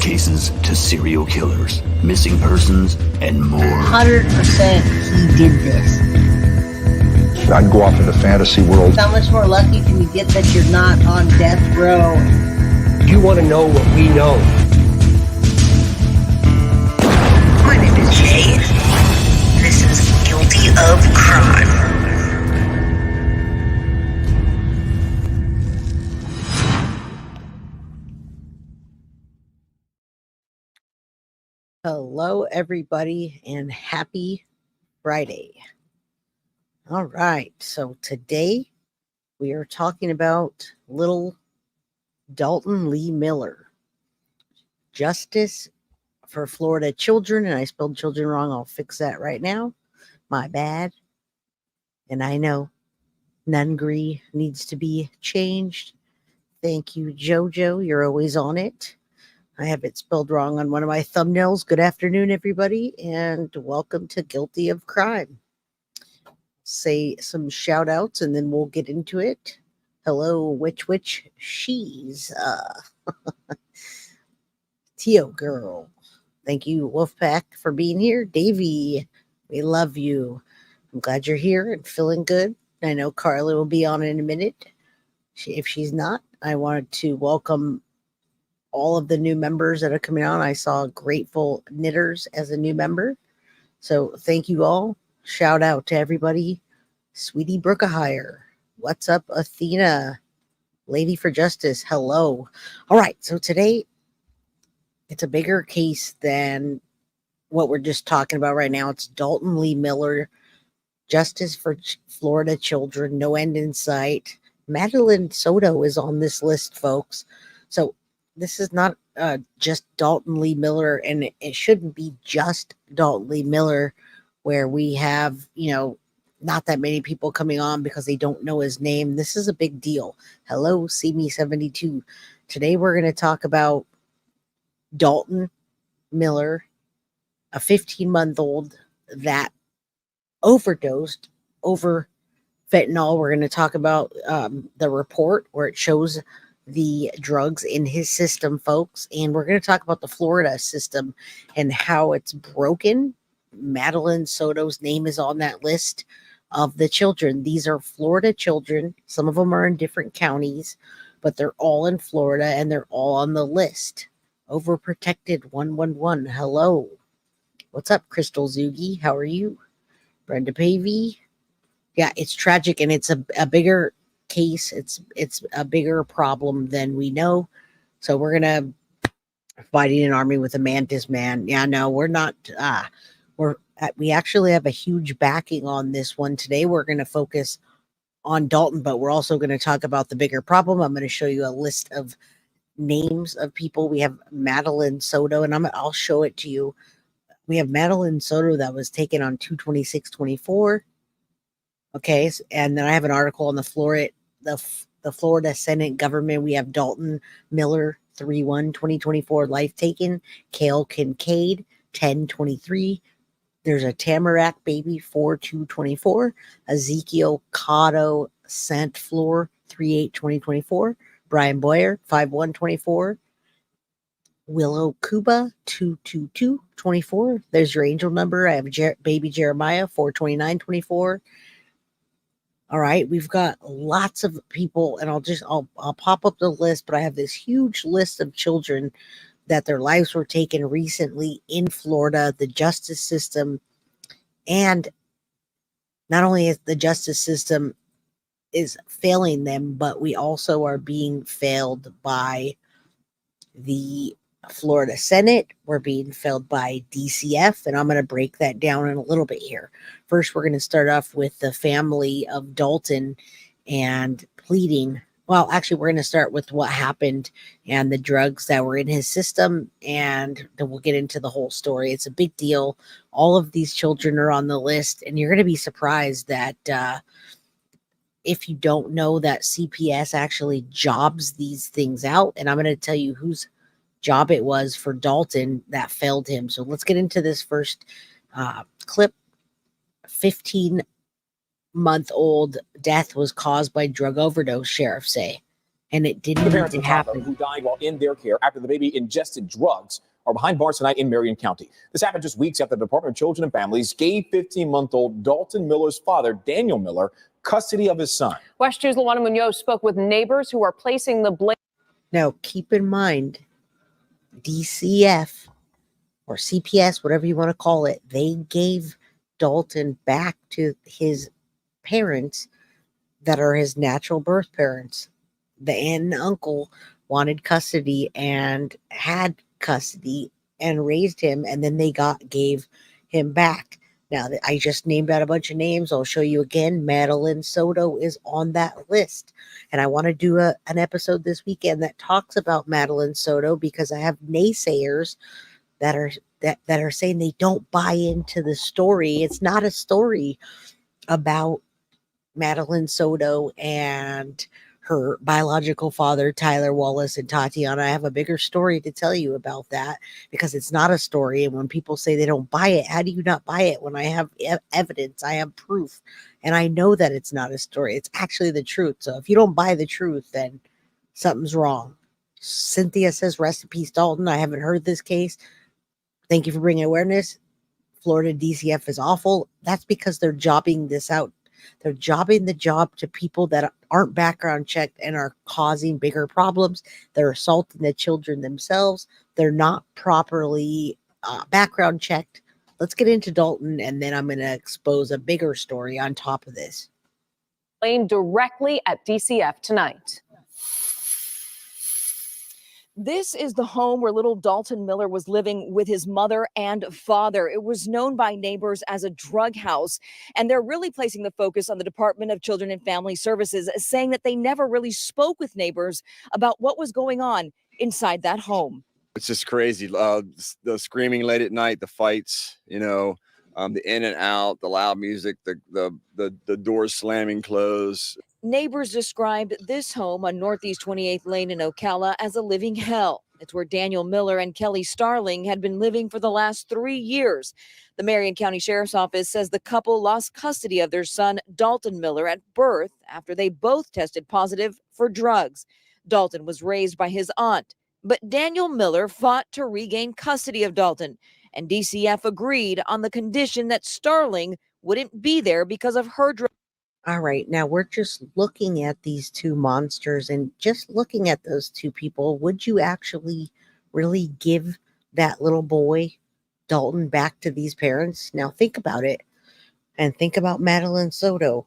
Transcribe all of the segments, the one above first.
cases to serial killers, missing persons, and more. 100% he did this. I'd go off into fantasy world. How much more lucky can you get that you're not on death row? You want to know what we know? My name is Jay. This is Guilty of Crime. Hello, everybody, and happy Friday. All right, so today we are talking about little Dalton Lee Miller. Justice for Florida children, and I spelled children wrong. I'll fix that right now. My bad. And I know Nungree needs to be changed. Thank you, Jojo. You're always on it. I have it spelled wrong on one of my thumbnails. Good afternoon, everybody, and welcome to Guilty of Crime. Say some shout outs and then we'll get into it. Hello, witch, she's Tio girl. Thank you, Wolfpack, for being here. Davey, we love you. I'm glad you're here and feeling good. I know Carly will be on in a minute. If she's not, I wanted to welcome all of the new members that are coming on. I saw Grateful Knitters as a new member. So thank you all. Shout out to everybody. Sweetie Brookahire. What's up, Athena? Lady for Justice. Hello. All right. So today it's a bigger case than what we're just talking about right now. It's Dalton Lee Miller. Justice for Florida children. No end in sight. Madeline Soto is on this list, folks. So this is not just Dalton Lee Miller, and it shouldn't be just Dalton Lee Miller, where we have, not that many people coming on because they don't know his name. This is a big deal. Hello, See Me 72. Today we're going to talk about Dalton Miller, a 15-month-old that overdosed over fentanyl. We're going to talk about the report where it shows the drugs in his system, folks. And we're going to talk about the Florida system and how it's broken. Madeline Soto's name is on that list of the children. These are Florida children. Some of them are in different counties, but they're all in Florida and they're all on the list. Overprotected 111. Hello. What's up, Crystal Zugi? How are you? Brenda Pavey. Yeah, it's tragic and it's a bigger case. It's a bigger problem than we know. So we're gonna fighting an army with a mantis man. Yeah, no, we're not. We actually have a huge backing on this one today. We're going to focus on Dalton, but we're also going to talk about the bigger problem. I'm going to show you a list of names of people. We have Madeline Soto, and I'll show it to you. We have Madeline Soto that was taken on 2/26/24. Okay, and then I have an article on the Florida Senate government. We have Dalton Miller 3/1/2024 life taken. Kale Kincaid 10/23. There's a Tamarack baby 4/2/24. Ezekiel Cotto Sant Floor 3/8/2024. Brian Boyer 5/1/24. Willow Cuba 2/22/24. There's your angel number. I have baby Jeremiah 4/29/24. All right, we've got lots of people, and I'll pop up the list, but I have this huge list of children that their lives were taken recently in Florida, the justice system. And not only is the justice system is failing them, but we also are being failed by the Florida Senate. We're being failed by DCF, and I'm going to break that down in a little bit here. First, we're going to start off with the family of Dalton and pleading. Well, actually, we're going to start with what happened and the drugs that were in his system, and then we'll get into the whole story. It's a big deal. All of these children are on the list, and you're going to be surprised that if you don't know that CPS actually jobs these things out, and I'm going to tell you whose job it was for Dalton that failed him. So let's get into this first clip. 15-month-old death was caused by drug overdose, sheriffs say. and it The didn't parents need of to a toddler happen. who died while in their care after the baby ingested drugs are behind bars tonight in Marion County. This happened just weeks after the Department of Children and Families gave 15-month-old Dalton Miller's father, Daniel Miller, custody of his son. West 2's Luana Munoz spoke with neighbors who are placing the blame. Now, keep in mind, DCF or CPS, whatever you want to call it, they gave Dalton back to his parents that are his natural birth parents. The aunt and uncle wanted custody and had custody and raised him, and then they gave him back. Now, I just named out a bunch of names. I'll show you again. Madeline Soto is on that list. And I want to do an episode this weekend that talks about Madeline Soto, because I have naysayers that are saying they don't buy into the story. It's not a story about Madeline Soto and her biological father, Tyler Wallace and Tatiana. I have a bigger story to tell you about that, because it's not a story. And when people say they don't buy it, how do you not buy it when I have evidence? I have proof, and I know that it's not a story. It's actually the truth. So if you don't buy the truth, then something's wrong. Cynthia says, rest in peace, Dalton. I haven't heard this case. Thank you for bringing awareness. Florida DCF is awful. That's because they're jobbing this out. They're jobbing the job to people that aren't background checked and are causing bigger problems. They're assaulting the children themselves. They're not properly background checked. Let's get into Dalton, and then I'm going to expose a bigger story on top of this. Blamed directly at DCF tonight. This is the home where little Dalton Miller was living with his mother and father. It was known by neighbors as a drug house, and they're really placing the focus on the Department of Children and Family Services, saying that they never really spoke with neighbors about what was going on inside that home. It's just crazy. The screaming late at night, the fights, the in and out, the loud music, the doors slamming closed. Neighbors described this home on Northeast 28th Lane in Ocala as a living hell. It's where Daniel Miller and Kelly Starling had been living for the last 3 years. The Marion County Sheriff's Office says the couple lost custody of their son, Dalton Miller, at birth after they both tested positive for drugs. Dalton was raised by his aunt, but Daniel Miller fought to regain custody of Dalton, and DCF agreed on the condition that Starling wouldn't be there because of her drugs. All right, now we're just looking at these two monsters, and just looking at those two people. Would you actually really give that little boy, Dalton, back to these parents? Now think about it, and think about Madeline Soto,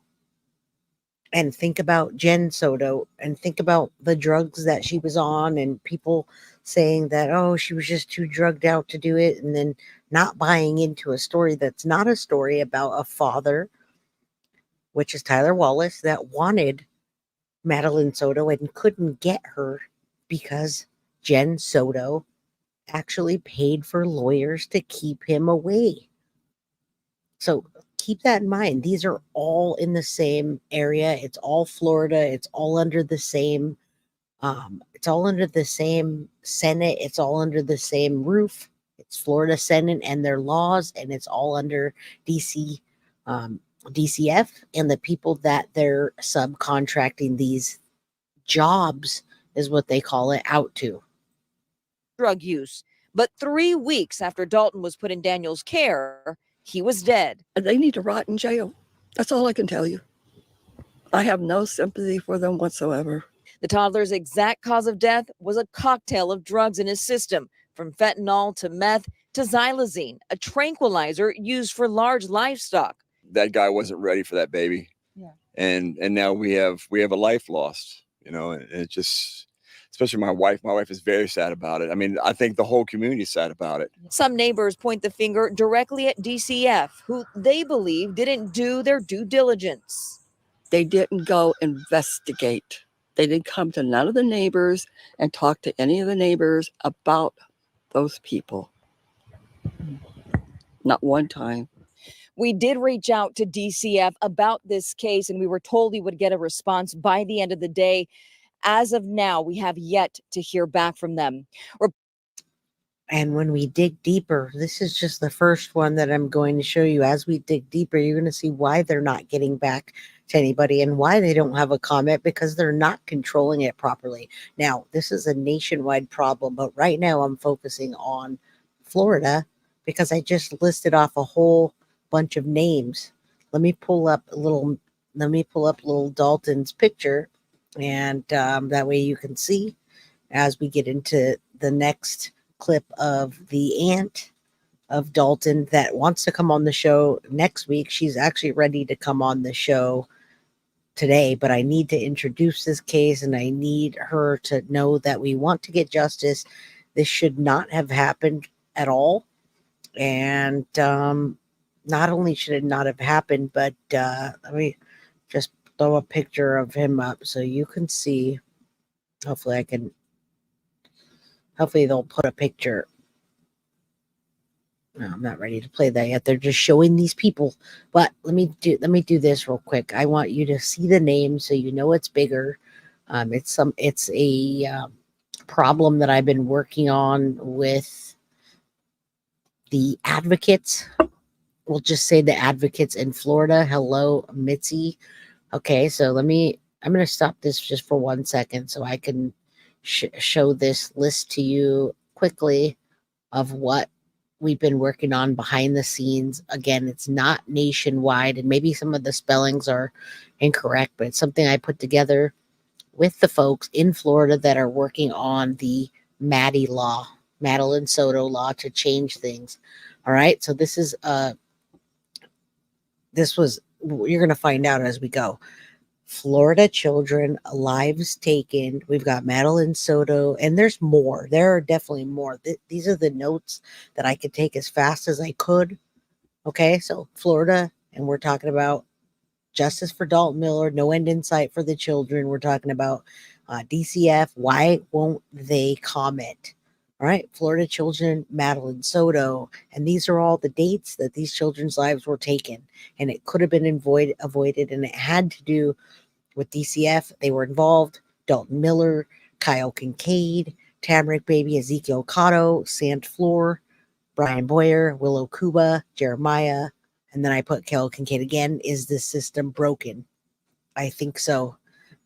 and think about Jen Soto, and think about the drugs that she was on, and people saying that, oh, she was just too drugged out to do it, and then not buying into a story that's not a story about a father, which is Tyler Wallace, that wanted Madeline Soto and couldn't get her because Jen Soto actually paid for lawyers to keep him away. So keep that in mind. These are all in the same area. It's all Florida. It's all under the same Senate. It's all under the same roof. It's Florida Senate and their laws, and it's all under DCF and the people that they're subcontracting these jobs, is what they call it, out to. Drug use. But 3 weeks after Dalton was put in Daniel's care, he was dead. They need to rot in jail. That's all I can tell you. I have no sympathy for them whatsoever. The toddler's exact cause of death was a cocktail of drugs in his system, from fentanyl to meth to xylazine, a tranquilizer used for large livestock. That guy wasn't ready for that baby. Yeah. And now we have a life lost, and it just, especially my wife is very sad about it. I mean, I think the whole community is sad about it. Some neighbors point the finger directly at DCF, who they believe didn't do their due diligence. They didn't go investigate. They didn't come to none of the neighbors and talk to any of the neighbors about those people. Not one time. We did reach out to DCF about this case, and we were told we would get a response by the end of the day. As of now, we have yet to hear back from them. And when we dig deeper, this is just the first one that I'm going to show you. As we dig deeper, you're going to see why they're not getting back to anybody, and why they don't have a comment, because they're not controlling it properly. Now, this is a nationwide problem, but right now I'm focusing on Florida because I just listed off a whole bunch of names. Let me pull up little Dalton's picture, and that way you can see as we get into the next clip of the aunt of Dalton that wants to come on the show next week. She's actually ready to come on the show today, but I need to introduce this case, and I need her to know that we want to get justice. This should not have happened at all. And not only should it not have happened, but let me just throw a picture of him up so you can see. Hopefully they'll put a picture. No, I'm not ready to play that yet. They're just showing these people. But let me do this real quick. I want you to see the name so you know it's bigger. It's a problem that I've been working on with the advocates. We'll just say the advocates in Florida. Hello, Mitzi. Okay, so I'm going to stop this just for 1 second so I can show this list to you quickly of what we've been working on behind the scenes. Again, it's not nationwide, and maybe some of the spellings are incorrect, but it's something I put together with the folks in Florida that are working on the Madeline Soto law to change things. All right, so you're going to find out as we go. Florida children, lives taken. We've got Madeline Soto, and there's more. There are definitely more. These are the notes that I could take as fast as I could. Okay, so Florida, and we're talking about justice for Dalton Miller, no end in sight for the children. We're talking about DCF. Why won't they comment? All right, Florida children, Madeline Soto, and these are all the dates that these children's lives were taken, and it could have been avoided, and it had to do with DCF. They were involved. Dalton Miller, Kyle Kincaid, Tamarick Baby, Ezekiel Cotto, Sant Floor, Brian Boyer, Willow Cuba, Jeremiah, and then I put Kyle Kincaid again. Is the system broken? I think so.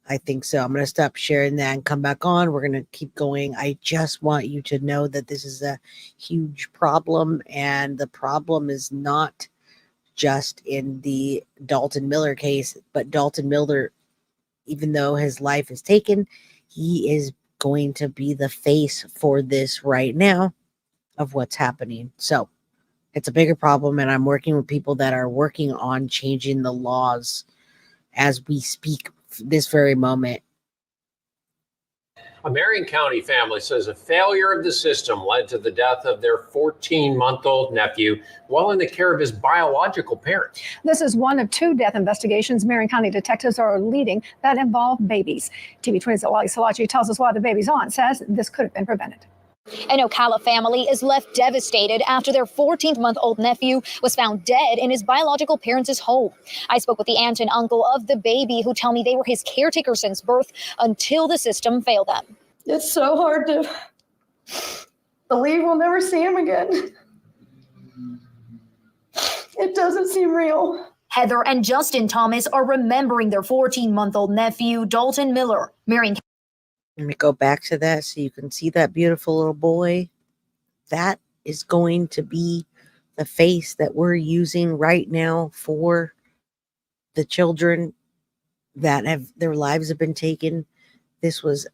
I'm going to stop sharing that and come back on. We're going to keep going. I just want you to know that this is a huge problem, and the problem is not just in the Dalton Miller case, but Dalton Miller, even though his life is taken, he is going to be the face for this right now of what's happening. So it's a bigger problem, and I'm working with people that are working on changing the laws as we speak this very moment. A Marion County family says a failure of the system led to the death of their 14-month-old nephew while in the care of his biological parents. This is one of 2 death investigations Marion County detectives are leading that involve babies. TV 20's Wally Salachi tells us why the baby's aunt says this could have been prevented. An Ocala family is left devastated after their 14-month-old nephew was found dead in his biological parents' home. I spoke with the aunt and uncle of the baby who tell me they were his caretaker since birth until the system failed them. It's so hard to believe we'll never see him again. It doesn't seem real. Heather and Justin Thomas are remembering their 14-month-old nephew, Dalton Miller. Marion. Let me go back to that so you can see that beautiful little boy. That is going to be the face that we're using right now for the children that have their lives have been taken. This was,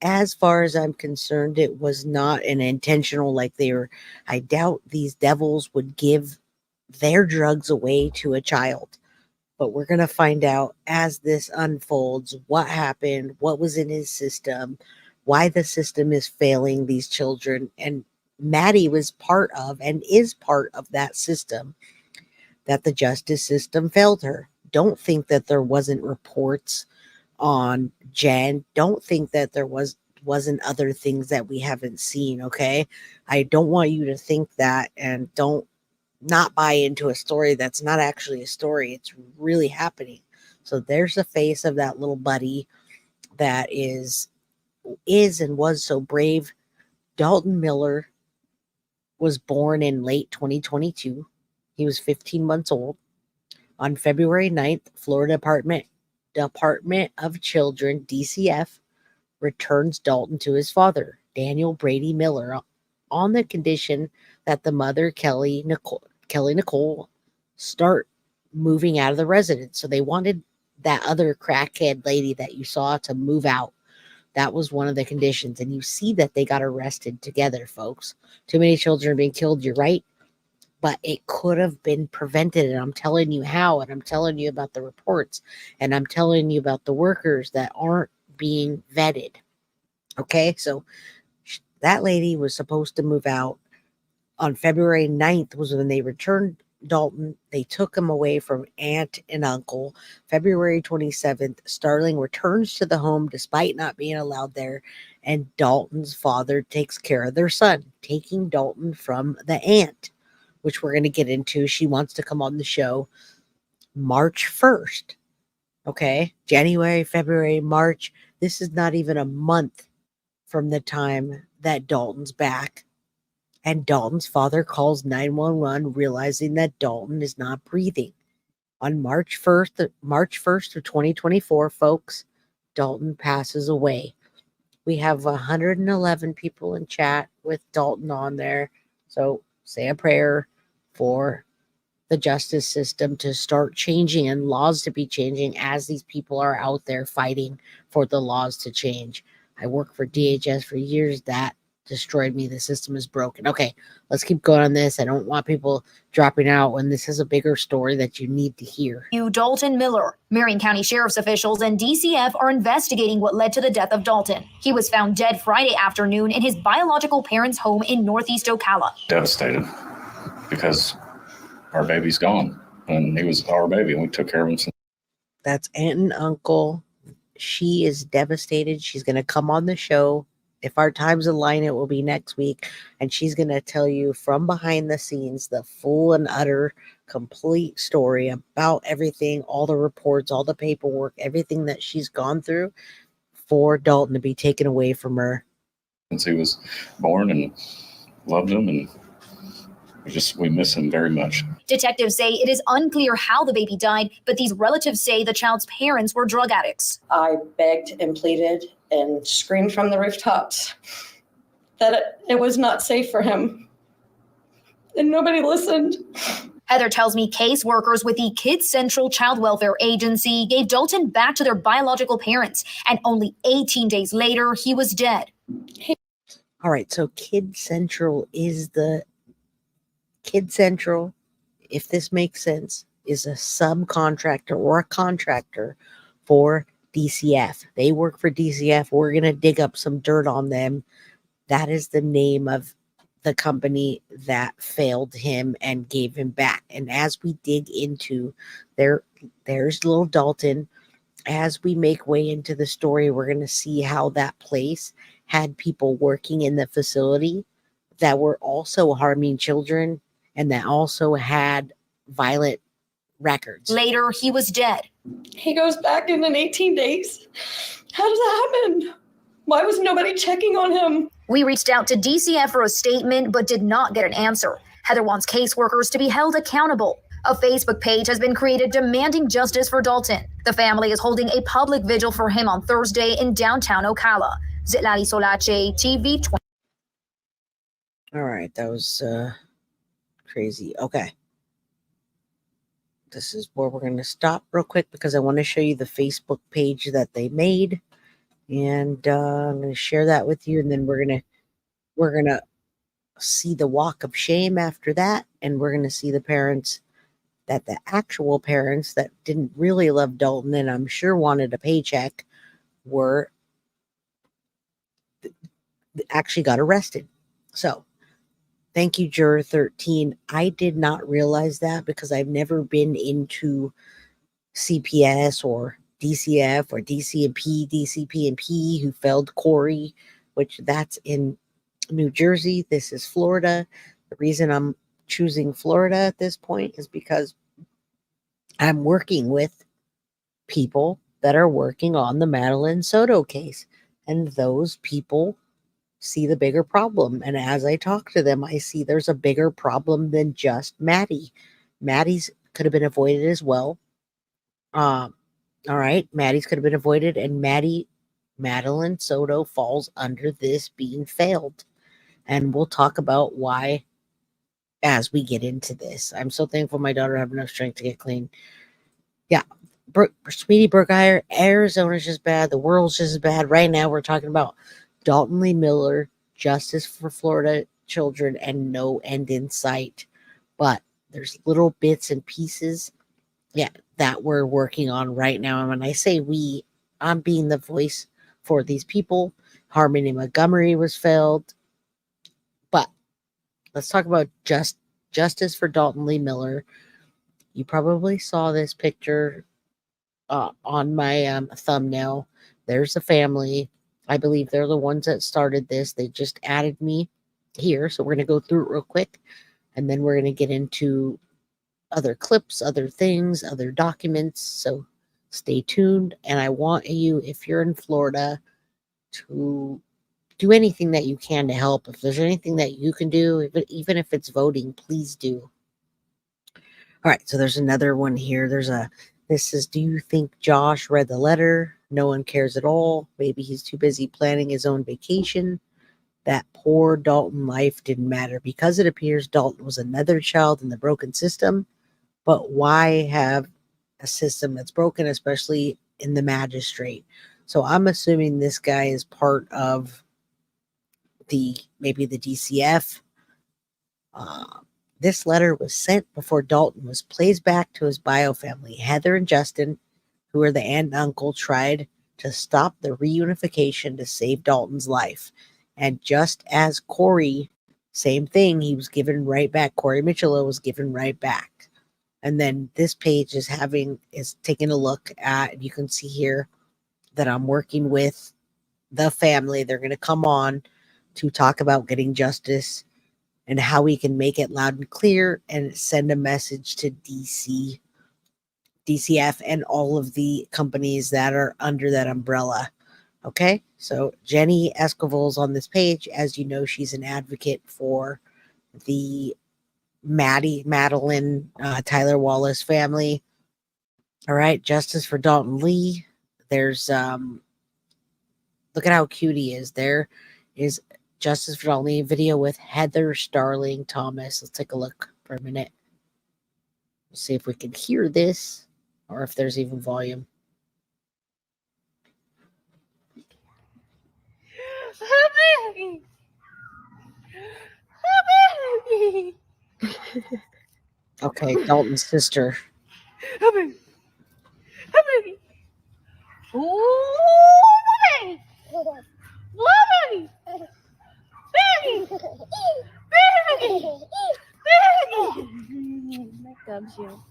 as far as I'm concerned, it was not an intentional, like they were. I doubt these devils would give their drugs away to a child. But we're going to find out as this unfolds what happened, what was in his system, why the system is failing these children. And Maddie was part of and is part of that system, that the justice system failed her. Don't think that there wasn't reports on Jen. Don't think that there wasn't other things that we haven't seen, okay? I don't want you to think that, and don't not buy into a story that's not actually a story. It's really happening. So there's the face of that little buddy that is and was so brave. Dalton Miller was born in late 2022. He was 15 months old. On February 9th, Florida Department of Children, DCF, returns Dalton to his father, Daniel Brady Miller, on the condition that the mother, Kelly Nicole, start moving out of the residence. So they wanted that other crackhead lady that you saw to move out. That was one of the conditions. And you see that they got arrested together, folks. Too many children are being killed, you're right. But it could have been prevented. And I'm telling you how. And I'm telling you about the reports. And I'm telling you about the workers that aren't being vetted. Okay, so that lady was supposed to move out. On February 9th was when they returned Dalton. They took him away from aunt and uncle. February 27th, Starling returns to the home despite not being allowed there, and Dalton's father takes care of their son, taking Dalton from the aunt, which we're going to get into. She wants to come on the show. March 1st. Okay, January, February, March. This is not even a month from the time that Dalton's back. And Dalton's father calls 911, realizing that Dalton is not breathing. On March 1st of 2024, folks, Dalton passes away. We have 111 people in chat with Dalton on there. So say a prayer for the justice system to start changing and laws to be changing as these people are out there fighting for the laws to change. I worked for DHS for years. That destroyed me. The system is broken. Okay, let's keep going on this. I don't want people dropping out when this is a bigger story that you need to hear. Dalton Miller. Marion County Sheriff's officials and DCF are investigating what led to the death of Dalton. He was found dead Friday afternoon in his biological parents' home in Northeast Ocala. Devastated because our baby's gone, and he was our baby, and we took care of him. That's aunt and uncle. She is devastated. She's going to come on the show. If our times align, it will be next week. And she's going to tell you from behind the scenes the full and utter complete story about everything, all the reports, all the paperwork, everything that she's gone through for Dalton to be taken away from her. Since he was born, and loved him, and we miss him very much. Detectives say it is unclear how the baby died, but these relatives say the child's parents were drug addicts. I begged and pleaded and screamed from the rooftops that it was not safe for him. And nobody listened. Heather tells me caseworkers with the Kids Central Child Welfare Agency gave Dalton back to their biological parents, and only 18 days later, he was dead. All right, so Kids Central, if this makes sense, is a subcontractor or a contractor for DCF. They work for DCF. We're going to dig up some dirt on them. That is the name of the company that failed him and gave him back. And as we dig into there's little Dalton, as we make way into the story, we're going to see how that place had people working in the facility that were also harming children and that also had violent records. Later, he was dead. He goes back in 18 days. How does that happen? Why was nobody checking on him? We reached out to DCF for a statement, but did not get an answer. Heather wants caseworkers to be held accountable. A Facebook page has been created demanding justice for Dalton. The family is holding a public vigil for him on Thursday in downtown Ocala. Zitlali Solache, TV 20. All right, that was crazy. Okay. This is where we're going to stop real quick because I want to show you the Facebook page that they made. And I'm going to share that with you. And then we're going to see the walk of shame after that. And we're going to see the parents, that the actual parents that didn't really love Dalton and I'm sure wanted a paycheck were actually got arrested. So thank you, Juror 13. I did not realize that because I've never been into CPS or DCF or DCP, DCP&P who felled Corey, which that's in New Jersey. This is Florida. The reason I'm choosing Florida at this point is because I'm working with people that are working on the Madeline Soto case. And those people see the bigger problem. And as I talk to them, I see there's a bigger problem than just Maddie. Maddie's could have been avoided as well. All right, Maddie's could have been avoided, and Madeline Soto falls under this being failed. And we'll talk about why as we get into this. I'm so thankful my daughter had enough strength to get clean. Yeah, Sweetie Berkshire, Arizona's just bad. The world's just bad. Right now, we're talking about Dalton Lee Miller, justice for Florida children, and no end in sight. But there's little bits and pieces, that we're working on right now. And when I say we, I'm being the voice for these people. Harmony Montgomery was failed. But let's talk about justice for Dalton Lee Miller. You probably saw this picture on my thumbnail. There's the family. I believe they're the ones that started this. They just added me here. So we're going to go through it real quick. And then we're going to get into other clips, other things, other documents. So stay tuned. And I want you, if you're in Florida, to do anything that you can to help. If there's anything that you can do, even if it's voting, please do. All right, so there's another one here. This is, do you think Josh read the letter? No one cares at all. Maybe he's too busy planning his own vacation. That poor Dalton life didn't matter because it appears Dalton was another child in the broken system. But why have a system that's broken, especially in the magistrate? So I'm assuming this guy is part of maybe the DCF. This letter was sent before Dalton was placed back to his bio family. Heather and Justin, who are the aunt and uncle, tried to stop the reunification to save Dalton's life. And just as Corey, same thing, he was given right back. Corey Mitchell was given right back. And then this page is taking a look at, you can see here that I'm working with the family. They're going to come on to talk about getting justice and how we can make it loud and clear and send a message to DCF and all of the companies that are under that umbrella. Okay, so Jenny Esquivel's on this page. As you know, she's an advocate for the Madeline, Tyler Wallace family. All right, justice for Dalton Lee. There's look at how cute he is. There is justice for Dalton Lee video with Heather Starling Thomas. Let's take a look for a minute. We'll see if we can hear this or if there's even volume. Okay, Dalton's sister. Loves you.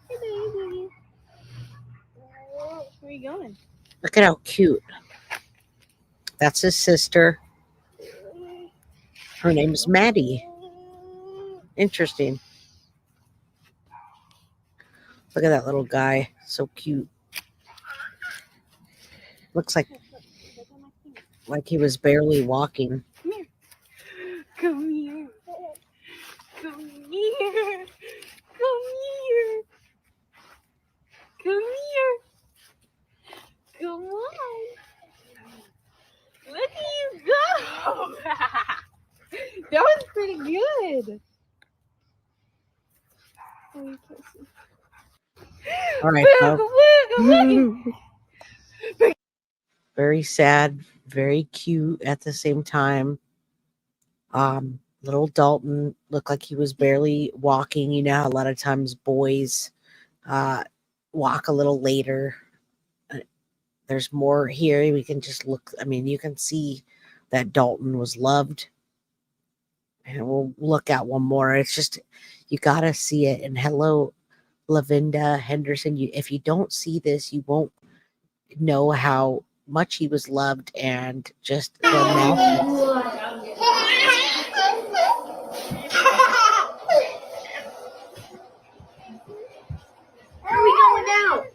Hey, baby. Where are you going? Look at how cute. That's his sister. Her name is Maddie. Interesting. Look at that little guy. So cute. Looks like he was barely walking. Come here. Come here. Come here. Come here. Come on. Look at you go. That was pretty good. Oh, you can't see. All right, very sad, very cute at the same time. Little Dalton looked like he was barely walking. You know how a lot of times boys walk a little later. There's more here. We can just look. I mean, you can see that Dalton was loved. And we'll look at one more. It's just, you got to see it. And hello, Lavinda Henderson. If you don't see this, you won't know how much he was loved and just the Where are we going now?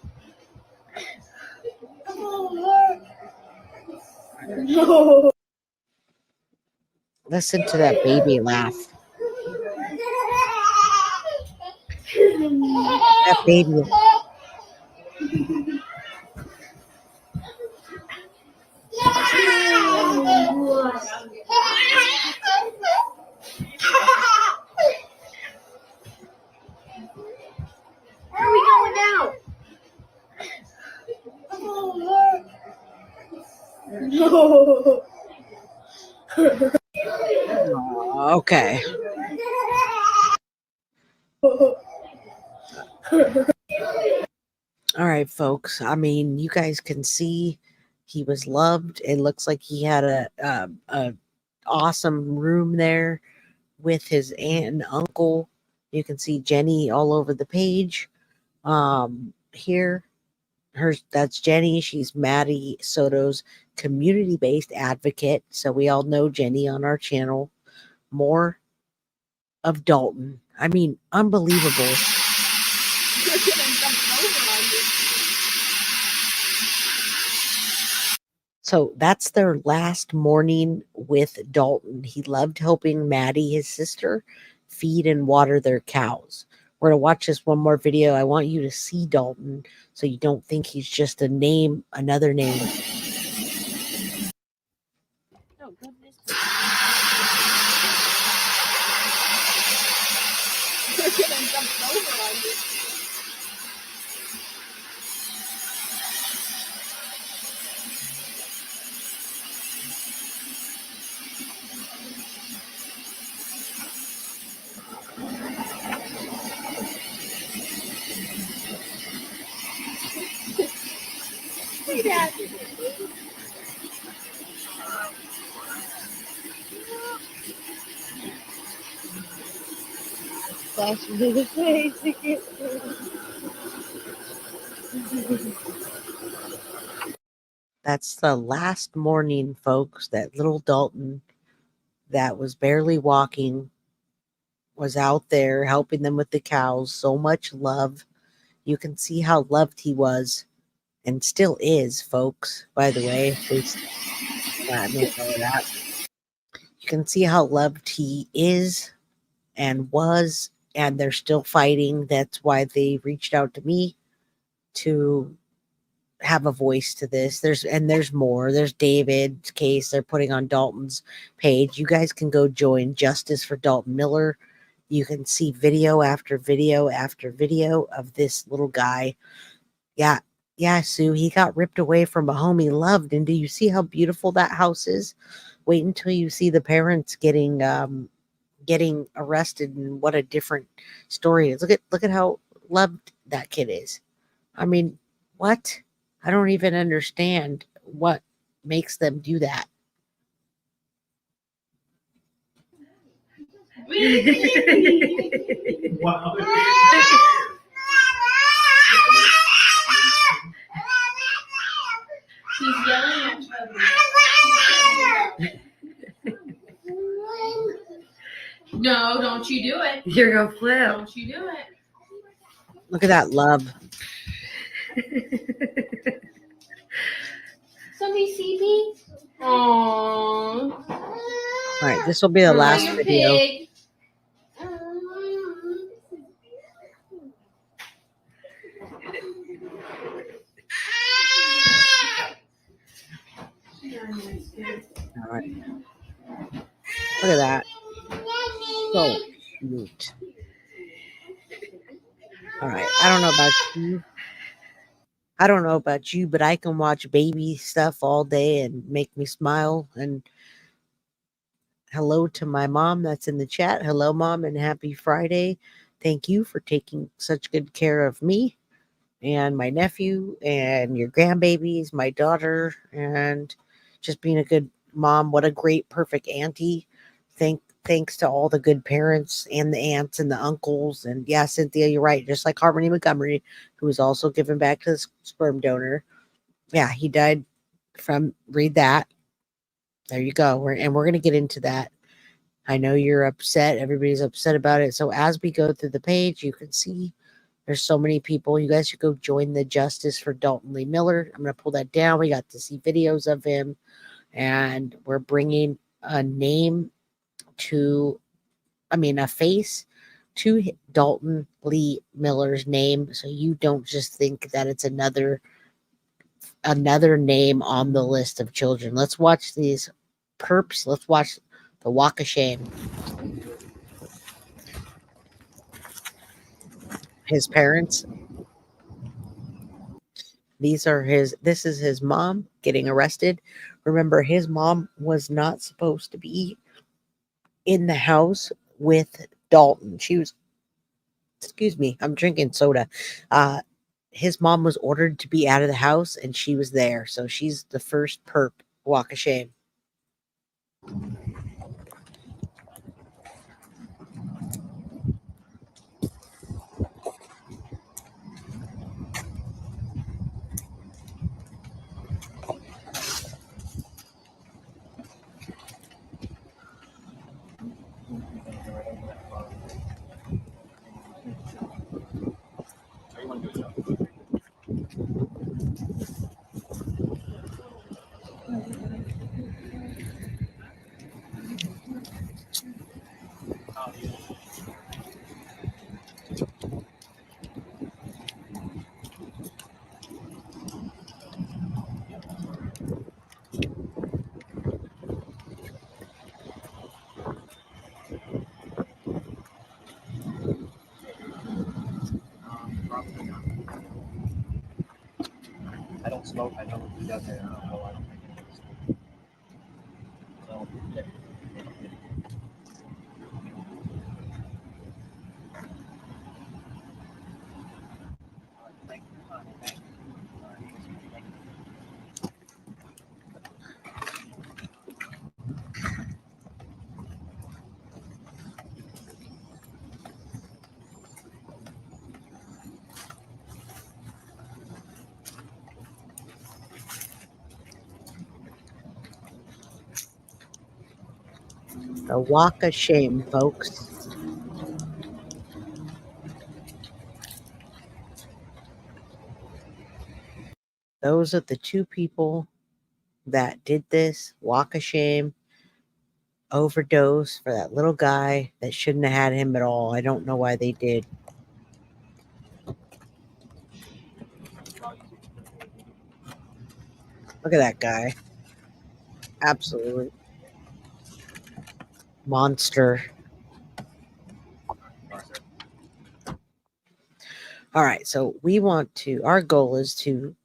No. Listen to that baby laugh. That baby. Where are we going now? No. Okay. All right, folks. I mean, you guys can see he was loved. It looks like he had a awesome room there with his aunt and uncle. You can see Jenny all over the page. Here, that's Jenny. She's Maddie Soto's community-based advocate. So we all know Jenny on our channel. More of Dalton. I mean, unbelievable. So that's their last morning with Dalton. He loved helping Maddie, his sister, feed and water their cows. We're going to watch this one more video. I want you to see Dalton so you don't think he's just a name, another name. Oh, goodness. Hey, Dad. Flash into the face again. That's the last morning, folks, that little Dalton that was barely walking was out there helping them with the cows. So much love. You can see how loved he was and still is, folks, by the way. Let me know that. You can see how loved he is and was, and they're still fighting. That's why they reached out to me to have a voice to this. There's more. There's David's case they're putting on Dalton's page. You guys can go join Justice for Dalton Miller. You can see video after video after video of this little guy. Yeah, Sue, he got ripped away from a home he loved. And do you see how beautiful that house is? Wait until you see the parents getting arrested, and what a different story it is. Look at how loved that kid is. I mean, what? I don't even understand what makes them do that. Wow. She's yelling at Toby. No, don't you do it. You're gonna flip. Don't you do it. Look at that love. Somebody see me? Aww. All right, this will be the last video. Pig. All right. Look at that. So cute. All right. I don't know about you, but I can watch baby stuff all day and make me smile. And hello to my mom that's in the chat. Hello, Mom, and happy Friday. Thank you for taking such good care of me and my nephew and your grandbabies, my daughter, and just being a good mom. What a great, perfect auntie. Thanks to all the good parents and the aunts and the uncles. And yeah, Cynthia, you're right. Just like Harmony Montgomery, who was also given back to the sperm donor. Yeah, he died from, read that. There you go. We're going to get into that. I know you're upset. Everybody's upset about it. So as we go through the page, you can see there's so many people. You guys should go join the Justice for Dalton Lee Miller. I'm going to pull that down. We got to see videos of him, and we're bringing a name a face to Dalton Lee Miller's name, so you don't just think that it's another name on the list of children. Let's watch these perps. Let's watch the walk of shame. His parents. This is his mom getting arrested. Remember, his mom was not supposed to be in the house with Dalton. She was, excuse me, I'm drinking soda. His mom was ordered to be out of the house and she was there. So she's the first perp walk of shame. I don't smoke. I know he does it. So, yeah. The walk of shame, folks. Those are the two people that did this walk of shame, overdose for that little guy that shouldn't have had him at all. I don't know why they did. Look at that guy. Absolute monster. All right, so our goal is to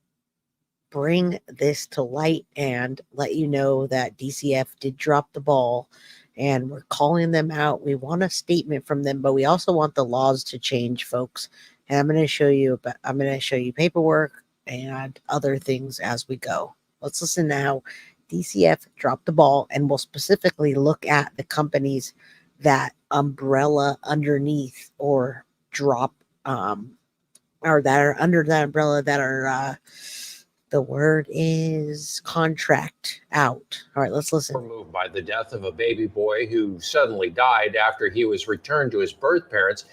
bring this to light and let you know that DCF did drop the ball and we're calling them out. We want a statement from them, but we also want the laws to change, folks. And I'm going to show you paperwork and other things as we go. Let's listen to how DCF dropped the ball, and we'll specifically look at the companies that umbrella underneath or drop or that are under that umbrella that are the word is contract out. All right, let's listen. Moved by the death of a baby boy who suddenly died after he was returned to his birth parents.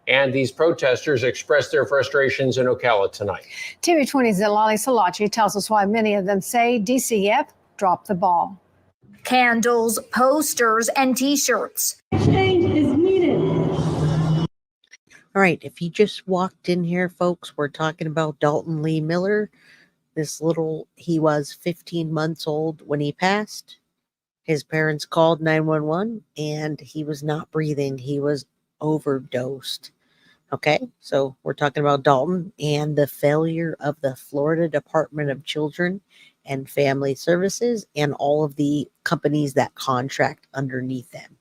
And these protesters expressed their frustrations in Ocala tonight. TV 20's Lali Salachi tells us why many of them say DCF dropped the ball. Candles, posters, and T-shirts. Change is needed. All right, if you just walked in here, folks, we're talking about Dalton Lee Miller. He was 15 months old when he passed. His parents called 911 and he was not breathing. He was overdosed. Okay, so we're talking about Dalton and the failure of the Florida Department of Children and Family Services and all of the companies that contract underneath them.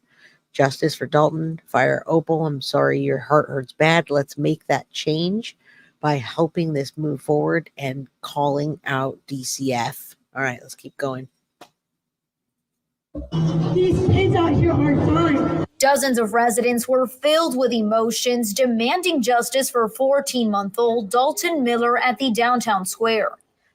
Justice for Dalton, fire Opal. I'm sorry your heart hurts bad. Let's make that change by helping this move forward and calling out DCF. All right, let's keep going. These kids out here are dying. Dozens of residents were filled with emotions demanding justice for 14-month-old Dalton Miller at the downtown square.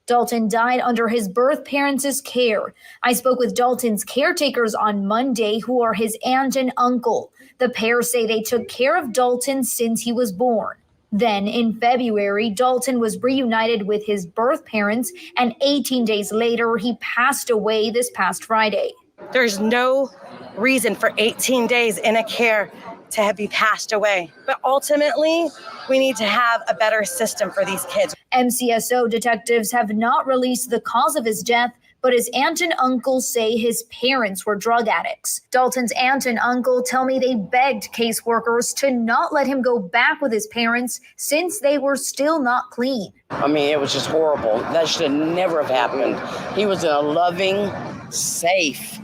Dalton died under his birth parents' care. I spoke with Dalton's caretakers on Monday, who are his aunt and uncle. The pair say they took care of Dalton since he was born. Then in February, Dalton was reunited with his birth parents, and 18 days later, he passed away this past Friday. There's no reason for 18 days in a care to be passed away. But ultimately, we need to have a better system for these kids. MCSO detectives have not released the cause of his death, but his aunt and uncle say his parents were drug addicts. Dalton's aunt and uncle tell me they begged caseworkers to not let him go back with his parents since they were still not clean. I mean, it was just horrible. That should never have happened. He was in a loving, safe,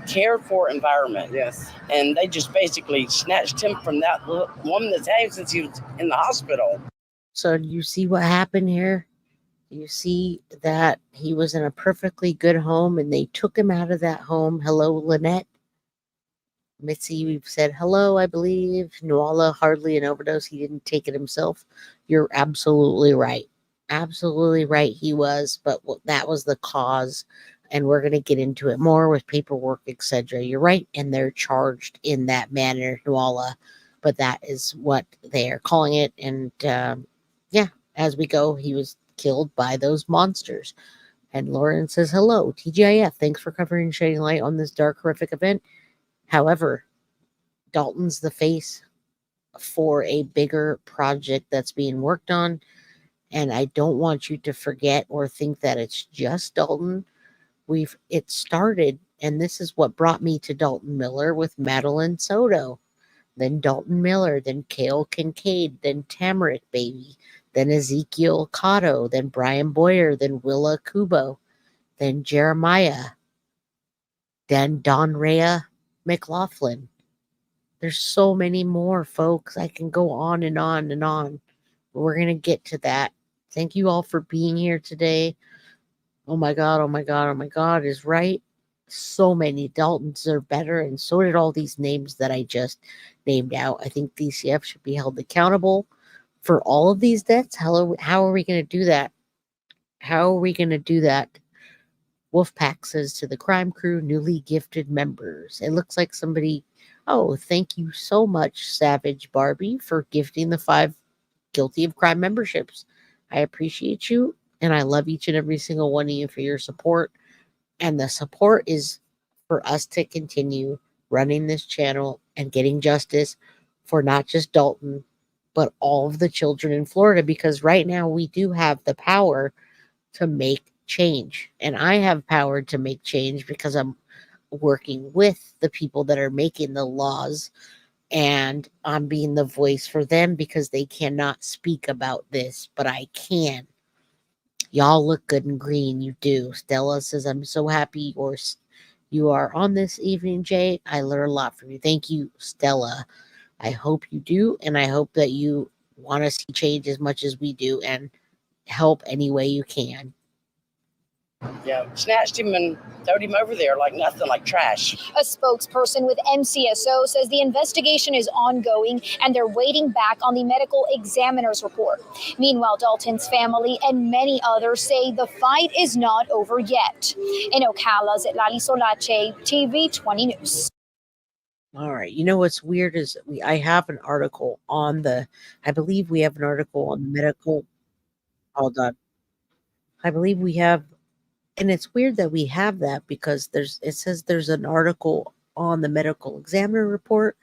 cared for environment. Yes. And they just basically snatched him from that woman that's had him since he was in the hospital. So you see what happened here? You see that he was in a perfectly good home and they took him out of that home. Hello, Lynette. Mitzi, we've said hello, I believe. Nuala, hardly an overdose. He didn't take it himself. You're absolutely right. Absolutely right. He was, but that was the cause. And we're going to get into it more with paperwork, etc. You're right. And they're charged in that manner, Nuala. But that is what they are calling it. And yeah, as we go, he was killed by those monsters. And Lauren says, hello, TGIF. Thanks for covering and shedding light on this dark, horrific event. However, Dalton's the face for a bigger project that's being worked on. And I don't want you to forget or think that it's just Dalton. It started, and this is what brought me to Dalton Miller with Madeline Soto. Then Dalton Miller, then Cale Kincaid, then Tamarick Baby, then Ezekiel Cotto, then Brian Boyer, then Willa Kubo, then Jeremiah, then Don Rhea McLaughlin. There's so many more, folks. I can go on and on and on. We're going to get to that. Thank you all for being here today. Oh my God, oh my God, oh my God is right. So many Daltons are better, and so did all these names that I just named out. I think DCF should be held accountable for all of these deaths. How are we going to do that? How are we going to do that? Wolfpack says to the crime crew, newly gifted members. It looks like somebody, oh, thank you so much, Savage Barbie, for gifting the 5 guilty of crime memberships. I appreciate you, and I love each and every single one of you for your support. And the support is for us to continue running this channel and getting justice for not just Dalton, but all of the children in Florida, because right now we do have the power to make change. And I have power to make change because I'm working with the people that are making the laws, and I'm being the voice for them because they cannot speak about this, but I can. Y'all look good and green. You do. Stella says, I'm so happy you are on this evening, Jay. I learned a lot from you. Thank you, Stella. I hope you do, and I hope that you want to see change as much as we do and help any way you can. Yeah, snatched him and throwed him over there like nothing, like trash. A spokesperson with MCSO says the investigation is ongoing and they're waiting back on the medical examiner's report. Meanwhile, Dalton's family and many others say the fight is not over yet. In Ocala, Zetlali Solache, TV 20 News. All right. You know what's weird is I have an article on I believe we have an article on the medical. Hold on. I believe we have. And it's weird that we have that because it says there's an article on the medical examiner report,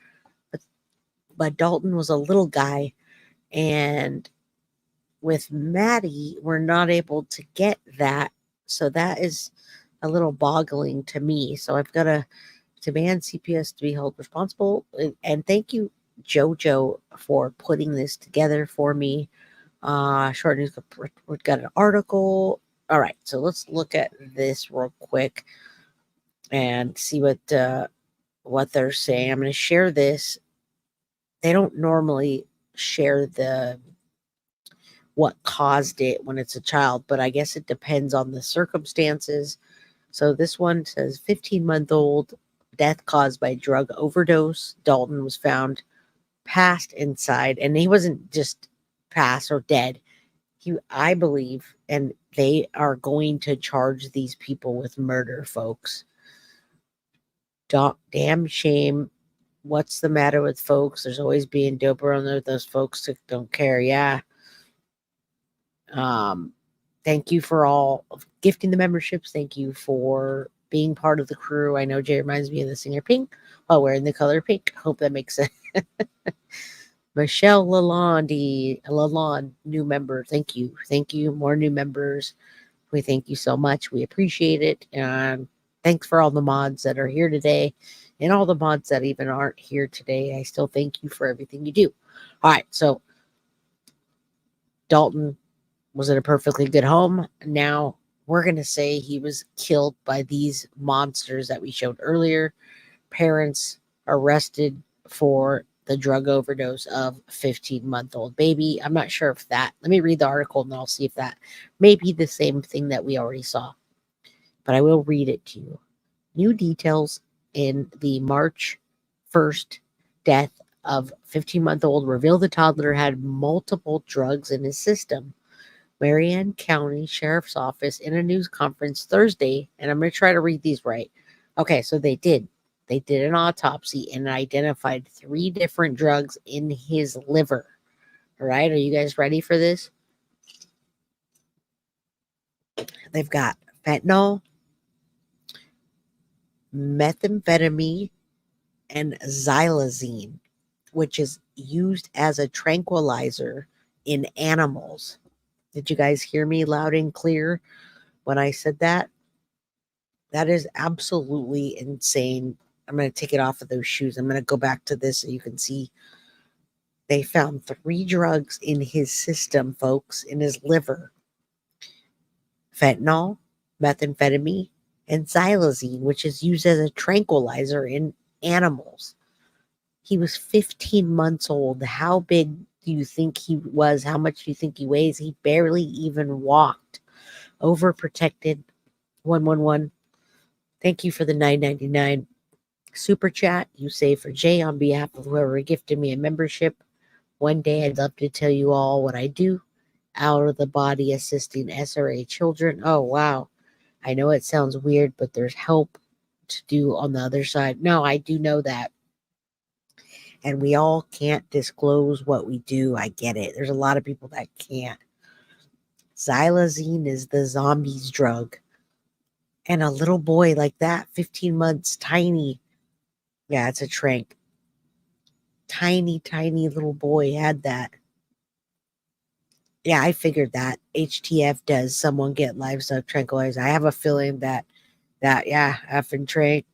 but Dalton was a little guy, and with Maddie, we're not able to get that. So that is a little boggling to me. So I've got to demand CPS to be held responsible. And thank you, JoJo, for putting this together for me. Short News, we've got an article. All right, so let's look at this real quick and see what they're saying. I'm going to share this. They don't normally share what caused it when it's a child, but I guess it depends on the circumstances. So this one says 15-month-old death caused by drug overdose. Dalton was found passed inside, and he wasn't just passed or dead. I believe, and they are going to charge these people with murder, folks. Damn shame. What's the matter with folks? There's always being dope around there. Those folks that don't care. Yeah. Thank you for all gifting the memberships. Thank you for being part of the crew. I know Jay reminds me of the singer Pink while wearing the color pink. Hope that makes sense. Michelle Lalonde, new member. Thank you. Thank you. More new members. We thank you so much. We appreciate it. And thanks for all the mods that are here today and all the mods that even aren't here today. I still thank you for everything you do. All right. So Dalton was in a perfectly good home. Now we're going to say he was killed by these monsters that we showed earlier. Parents arrested for the drug overdose of 15-month-old baby. I'm not sure if that, let me read the article and I'll see if that may be the same thing that we already saw. But I will read it to you. New details in the March 1st death of 15-month-old reveal the toddler had multiple drugs in his system. Marion County Sheriff's Office in a news conference Thursday, and I'm going to try to read these right. Okay, so they did an autopsy and identified 3 different drugs in his liver. All right, are you guys ready for this? They've got fentanyl, methamphetamine, and xylazine, which is used as a tranquilizer in animals. Did you guys hear me loud and clear when I said that? That is absolutely insane. I'm going to take it off of those shoes. I'm going to go back to this so you can see. They found 3 drugs in his system, folks, in his liver. Fentanyl, methamphetamine, and xylazine, which is used as a tranquilizer in animals. He was 15 months old. How big do you think he was? How much do you think he weighs? He barely even walked. Overprotected. 111. Thank you for the $9.99 super chat. You say for Jay on behalf of whoever gifted me a membership. One day I'd love to tell you all what I do. Out of the body assisting SRA children. Oh, wow. I know it sounds weird, but there's help to do on the other side. No, I do know that. And we all can't disclose what we do. I get it. There's a lot of people that can't. Xylazine is the zombie's drug. And a little boy like that, 15 months, tiny. Yeah, it's a trank. Tiny little boy had that. Yeah, I figured that. HTF does someone get livestock tranquilizers. I have a feeling that effing trank.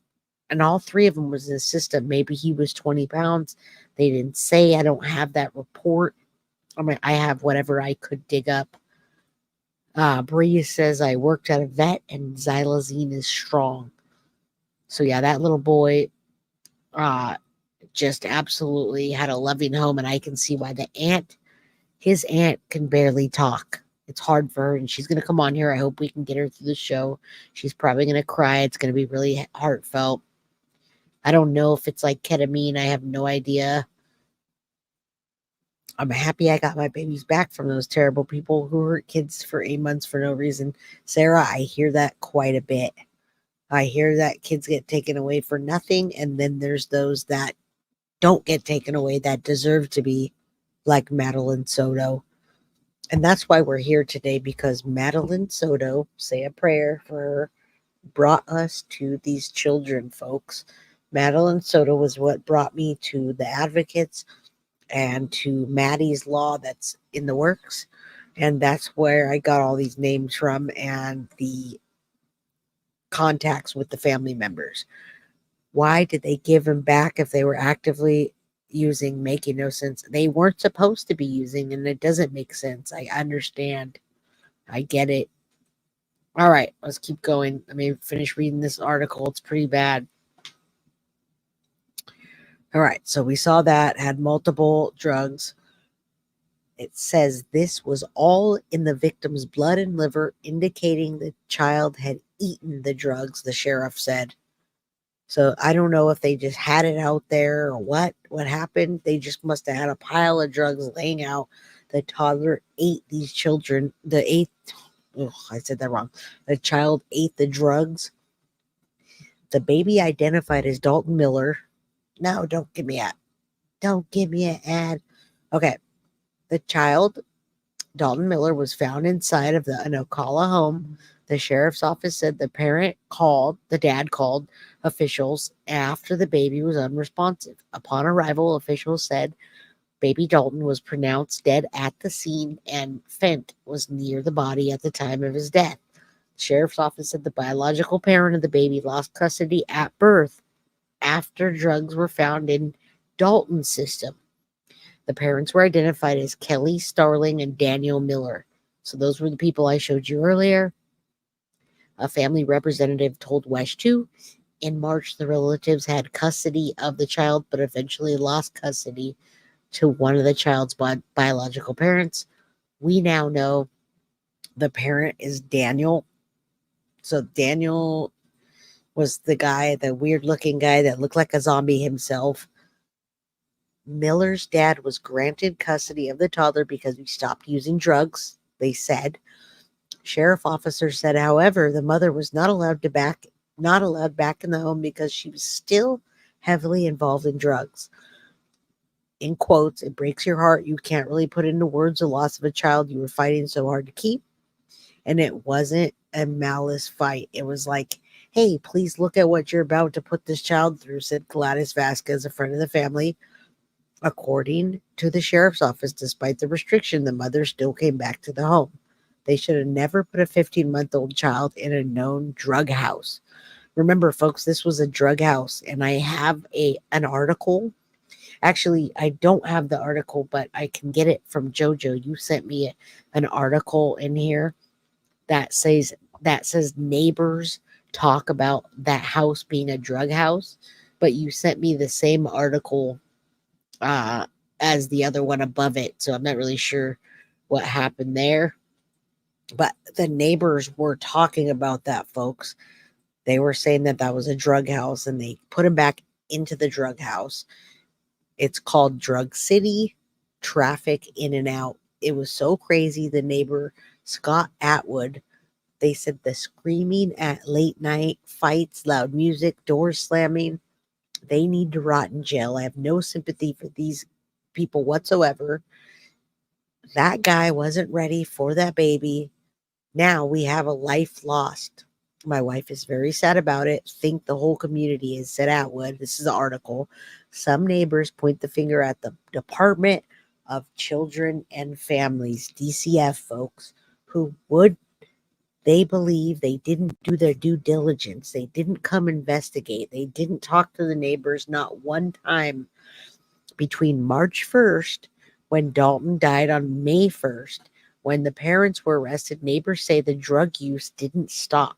And all 3 of them was in the system. Maybe he was 20 pounds. They didn't say. I don't have that report. I mean, I have whatever I could dig up. Bria says, I worked at a vet and xylazine is strong. So, yeah, that little boy just absolutely had a loving home. And I can see why his aunt can barely talk. It's hard for her. And she's going to come on here. I hope we can get her through the show. She's probably going to cry. It's going to be really heartfelt. I don't know if it's like ketamine. I have no idea. I'm happy I got my babies back from those terrible people who hurt kids for 8 months for no reason. Sarah, I hear that quite a bit. I hear that kids get taken away for nothing. And then there's those that don't get taken away that deserve to be, like Madeline Soto. And that's why we're here today, because Madeline Soto, say a prayer for her, brought us to these children, folks. Madeline Soto was what brought me to the Advocates and to Maddie's Law that's in the works. And that's where I got all these names from and the contacts with the family members. Why did they give them back if they were actively using? Making no sense. They weren't supposed to be using, and it doesn't make sense. I understand. I get it. All right, let's keep going. Let me finish reading this article. It's pretty bad. All right, so we saw that had multiple drugs. It says this was all in the victim's blood and liver, indicating the child had eaten the drugs, the sheriff said. So I don't know if they just had it out there or what happened. They just must have had a pile of drugs laying out. The toddler ate these children. I said that wrong. The child ate the drugs. The baby identified as Dalton Miller. No, don't give me an ad. Okay. The child, Dalton Miller, was found inside of an Ocala home The sheriff's office said the dad called officials after the baby was unresponsive. Upon arrival, officials said baby Dalton was pronounced dead at the scene and Fent was near the body at the time of his death. The sheriff's office said the biological parent of the baby lost custody at birth after drugs were found in Dalton's system. The parents were identified as Kelly Starling and Daniel Miller. So those were the people I showed you earlier. A family representative told West 2 in March the relatives had custody of the child, but eventually lost custody to one of the child's biological parents. We now know the parent is Daniel. So Daniel was the weird-looking guy that looked like a zombie himself. Miller's dad was granted custody of the toddler because he stopped using drugs, they said. Sheriff officers said, however, the mother was not allowed back in the home because she was still heavily involved in drugs. In quotes, it breaks your heart. You can't really put into words the loss of a child you were fighting so hard to keep. And it wasn't a malice fight. It was like, hey, please look at what you're about to put this child through, said Gladys Vasquez, a friend of the family. According to the sheriff's office, despite the restriction, the mother still came back to the home. They should have never put a 15-month-old child in a known drug house. Remember, folks, this was a drug house, and I have an article. Actually, I don't have the article, but I can get it from JoJo. You sent me an article in here that says neighbors talk about that house being a drug house, but you sent me the same article as the other one above it, so I'm not really sure what happened there. But the neighbors were talking about that, folks. They were saying that was a drug house, and they put him back into the drug house. It's called Drug City, traffic in and out. It was so crazy. The neighbor, Scott Atwood, they said the screaming at late night, fights, loud music, doors slamming. They need to rot in jail. I have no sympathy for these people whatsoever. That guy wasn't ready for that baby. Now we have a life lost. My wife is very sad about it. Think the whole community is, said Atwood. This is an article. Some neighbors point the finger at the Department of Children and Families, DCF folks, they believe they didn't do their due diligence. They didn't come investigate. They didn't talk to the neighbors not one time between March 1st, when Dalton died on May 1st, when the parents were arrested. Neighbors say the drug use didn't stop.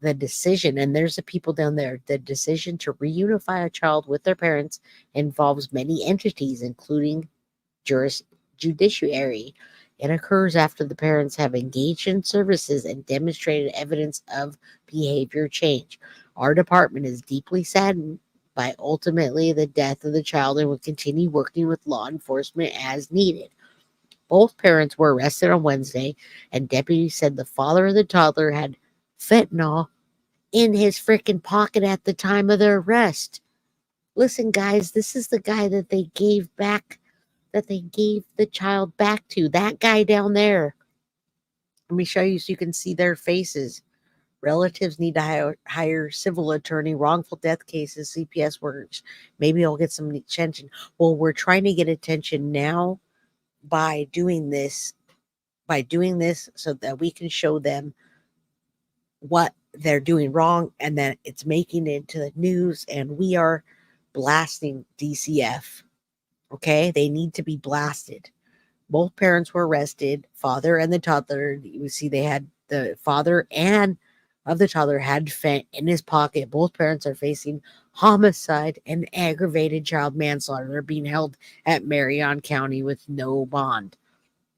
The decision, and there's the people down there, the decision to reunify a child with their parents involves many entities, including judiciary. It occurs after the parents have engaged in services and demonstrated evidence of behavior change. Our department is deeply saddened by ultimately the death of the child and will continue working with law enforcement as needed. Both parents were arrested on Wednesday, and deputies said the father of the toddler had fentanyl in his freaking pocket at the time of their arrest. Listen, guys, this is the guy that they gave the child back to. That guy down there. Let me show you so you can see their faces. Relatives need to hire civil attorney, wrongful death cases, CPS workers. Maybe I'll get some attention. Well, we're trying to get attention now by doing this so that we can show them what they're doing wrong and that it's making it into the news, and we are blasting DCF. Okay, they need to be blasted. Both parents were arrested, father and the toddler. You see they had the father and of the toddler had fent in his pocket. Both parents are facing homicide and aggravated child manslaughter. They're being held at Marion County with no bond.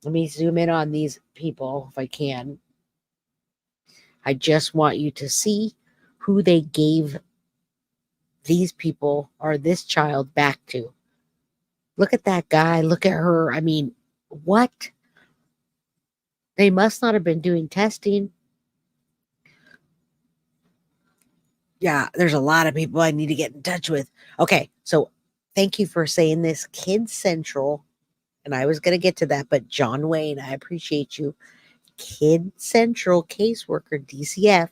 Let me zoom in on these people if I can. I just want you to see who they gave these people or this child back to. Look at that guy. Look at her. I mean, what? They must not have been doing testing. Yeah, there's a lot of people I need to get in touch with. Okay, so thank you for saying this. Kids Central, and I was going to get to that, but John Wayne, I appreciate you. Kid Central caseworker DCF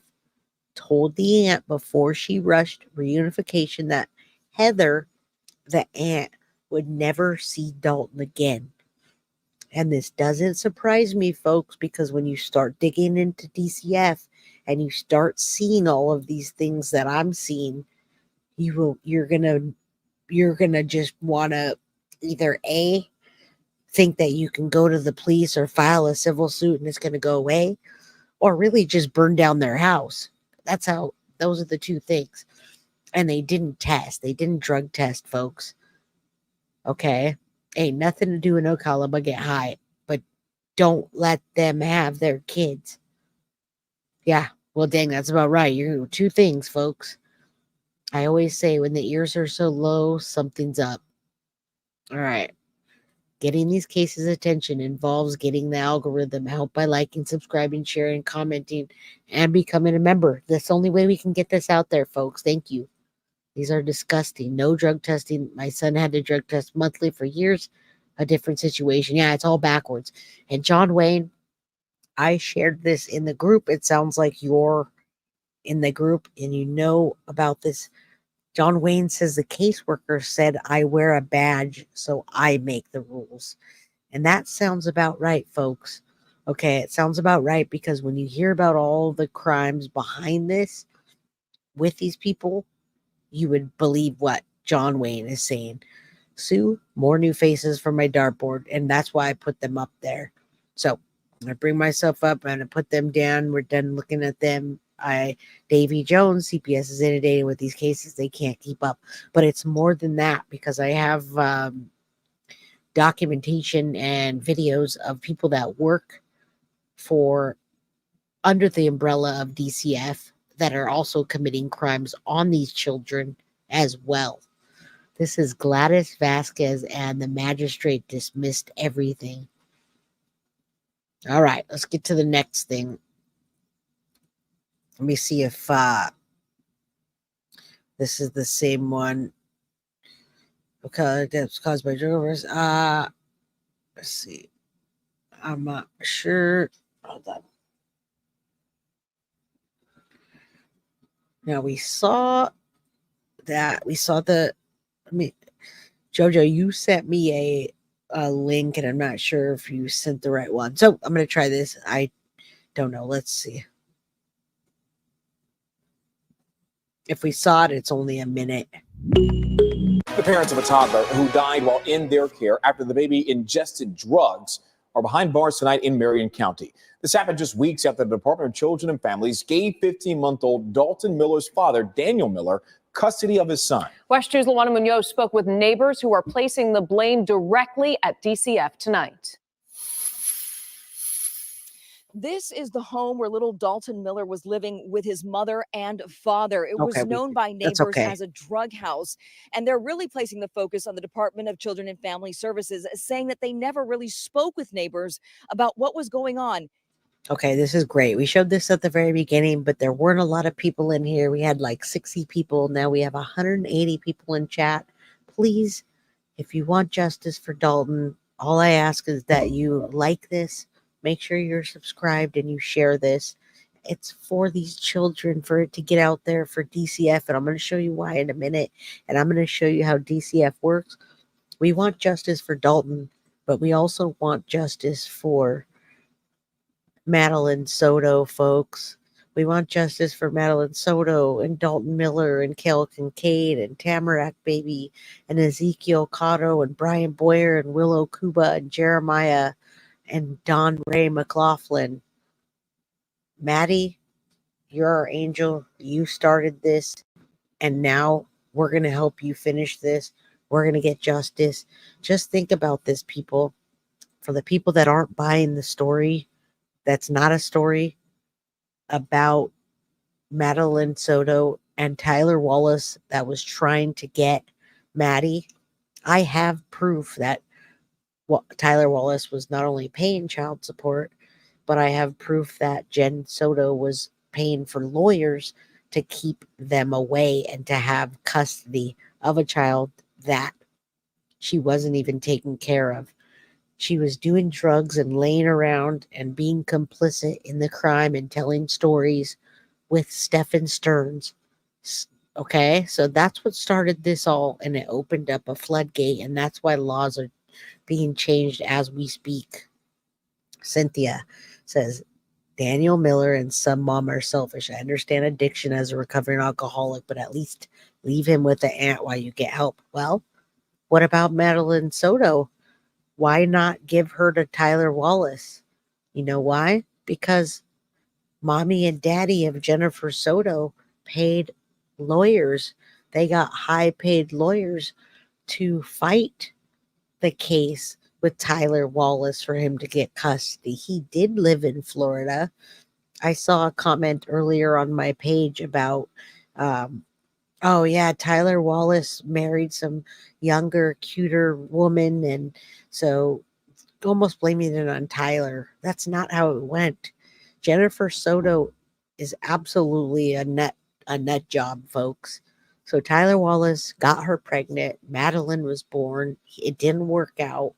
told the aunt before she rushed reunification that Heather, the aunt, would never see Dalton again. And this doesn't surprise me, folks, because when you start digging into DCF and you start seeing all of these things that I'm seeing, you're gonna just want to either A, think that you can go to the police or file a civil suit and it's going to go away, or really just burn down their house. Those are the two things. And they didn't drug test, folks. Okay. Ain't nothing to do in Ocala but get high, but don't let them have their kids. Yeah. Well, dang, that's about right. You're two things, folks. I always say when the ears are so low, something's up. All right. Getting these cases attention involves getting the algorithm help by liking, subscribing, sharing, commenting, and becoming a member. That's the only way we can get this out there, folks. Thank you. These are disgusting. No drug testing. My son had to drug test monthly for years. A different situation. Yeah, it's all backwards. And John Wayne, I shared this in the group. It sounds like you're in the group and you know about this. John Wayne says the caseworker said, I wear a badge, so I make the rules. And that sounds about right, folks. Okay, it sounds about right because when you hear about all the crimes behind this with these people, you would believe what John Wayne is saying. Sue, more new faces for my dartboard, and that's why I put them up there. So I bring myself up and I put them down. We're done looking at them. Davy Jones, CPS is inundated with these cases. They can't keep up. But it's more than that because I have documentation and videos of people that work for under the umbrella of DCF that are also committing crimes on these children as well. This is Gladys Vasquez, and the magistrate dismissed everything. All right, let's get to the next thing. Let me see if this is the same one. Okay, that's caused by drug overdose. Let's see. I'm not sure. Hold on. Now we saw that. We saw the. Jojo, you sent me a link, and I'm not sure if you sent the right one. So I'm going to try this. I don't know. Let's see. If we saw it, it's only a minute. The parents of a toddler who died while in their care after the baby ingested drugs are behind bars tonight in Marion County. This happened just weeks after the Department of Children and Families gave 15-month-old Dalton Miller's father, Daniel Miller, custody of his son. West 2's Luana Munoz spoke with neighbors who are placing the blame directly at DCF tonight. This is the home where little Dalton Miller was living with his mother and father. It was known by neighbors as a drug house. And they're really placing the focus on the Department of Children and Family Services, saying that they never really spoke with neighbors about what was going on. Okay, this is great. We showed this at the very beginning, but there weren't a lot of people in here. We had like 60 people. Now we have 180 people in chat. Please, if you want justice for Dalton, all I ask is that you like this. Make sure you're subscribed and you share this. It's for these children, for it to get out there for DCF. And I'm going to show you why in a minute. And I'm going to show you how DCF works. We want justice for Dalton, but we also want justice for Madeline Soto, folks. We want justice for Madeline Soto and Dalton Miller and Kel Kincaid and Tamarack Baby and Ezekiel Cotto and Brian Boyer and Willow Cuba and Jeremiah and Don Ray McLaughlin. Maddie, you're our angel. You started this, and now we're going to help you finish this. We're going to get justice. Just think about this, people. For the people that aren't buying the story, that's not a story about Madeline Soto and Tyler Wallace that was trying to get Maddie. I have proof that Tyler Wallace was not only paying child support, but I have proof that Jen Soto was paying for lawyers to keep them away and to have custody of a child that she wasn't even taking care of. She was doing drugs and laying around and being complicit in the crime and telling stories with Stephen Stearns. Okay, so that's what started this all, and it opened up a floodgate, and that's why laws are being changed as we speak. Cynthia says, Daniel Miller and some mom are selfish. I understand addiction as a recovering alcoholic, but at least leave him with the aunt while you get help. Well, what about Madeline Soto? Why not give her to Tyler Wallace? You know why? Because mommy and daddy of Jennifer Soto paid lawyers. They got high paid lawyers to fight the case with Tyler Wallace for him to get custody. He did live in Florida. I saw a comment earlier on my page about, oh yeah, Tyler Wallace married some younger, cuter woman, and so almost blaming it on Tyler. That's not how it went. Jennifer Soto is absolutely a nut job, folks. So Tyler Wallace got her pregnant. Madeline was born. It didn't work out,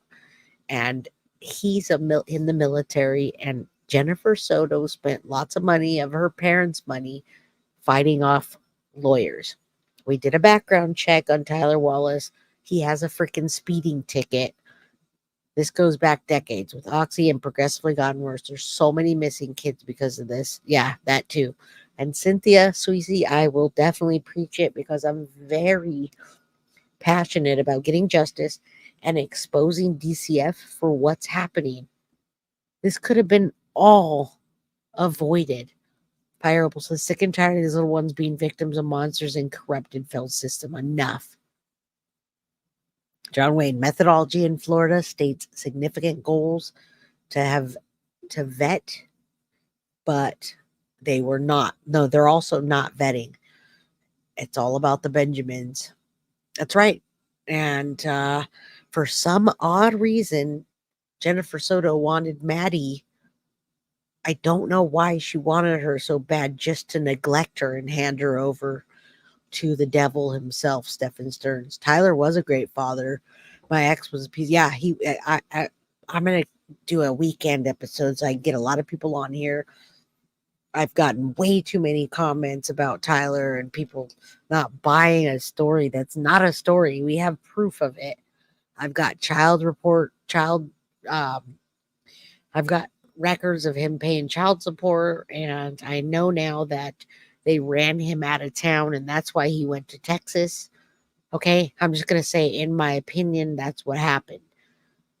and he's in the military. And Jennifer Soto spent lots of money of her parents' money fighting off lawyers. We did a background check on Tyler Wallace. He has a freaking speeding ticket. This goes back decades with Oxy and progressively gotten worse. There's so many missing kids because of this. Yeah, that too. And Cynthia Sweezy, I will definitely preach it because I'm very passionate about getting justice and exposing DCF for what's happening. This could have been all avoided. Fireable says, sick and tired of these little ones being victims of monsters and corrupted failed system. Enough. John Wayne, methodology in Florida states significant goals to vet, but they were not. No, they're also not vetting. It's all about the Benjamins. That's right. And for some odd reason, Jennifer Soto wanted Maddie. I don't know why she wanted her so bad, just to neglect her and hand her over to the devil himself, Stephen Stearns. Tyler was a great father. My ex was a piece. Yeah, I'm going to do a weekend episode so I can get a lot of people on here. I've gotten way too many comments about Tyler and people not buying a story that's not a story. We have proof of it. I've got I've got records of him paying child support, and I know now that they ran him out of town, and that's why he went to Texas. Okay, I'm just going to say, in my opinion, that's what happened.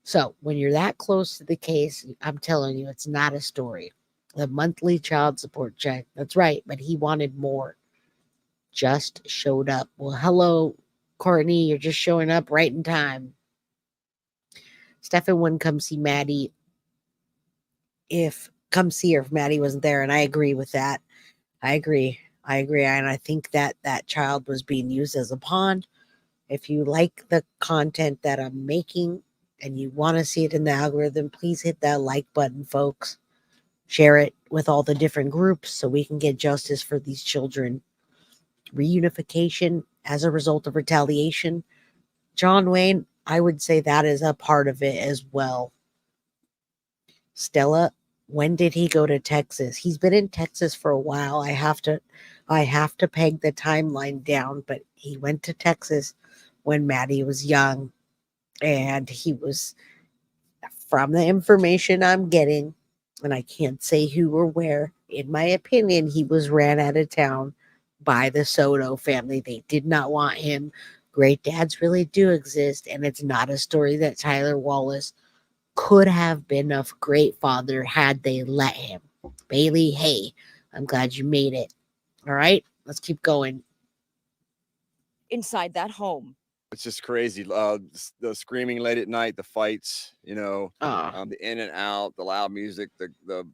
So when you're that close to the case, I'm telling you, it's not a story. The monthly child support check, that's right, but he wanted more. Just showed up. Well, hello, Courtney, you're just showing up right in time. Stefan wouldn't come see Maddie if Maddie wasn't there, and I agree with that. I agree, and I think that child was being used as a pawn. If you like the content that I'm making and you want to see it in the algorithm, please hit that like button, folks. Share it with all the different groups so we can get justice for these children. Reunification as a result of retaliation. John Wayne, I would say that is a part of it as well. Stella, when did he go to Texas? He's been in Texas for a while. I have to peg the timeline down, but he went to Texas when Maddie was young, and he was, from the information I'm getting, and I can't say who or where, in my opinion, he was ran out of town by the Soto family. They did not want him. Great dads really do exist, and it's not a story that Tyler Wallace could have been a great father had they let him. Bailey, hey, I'm glad you made it. All right, let's keep going. Inside that home. It's just crazy. The screaming late at night, the fights, the in and out, the loud music, the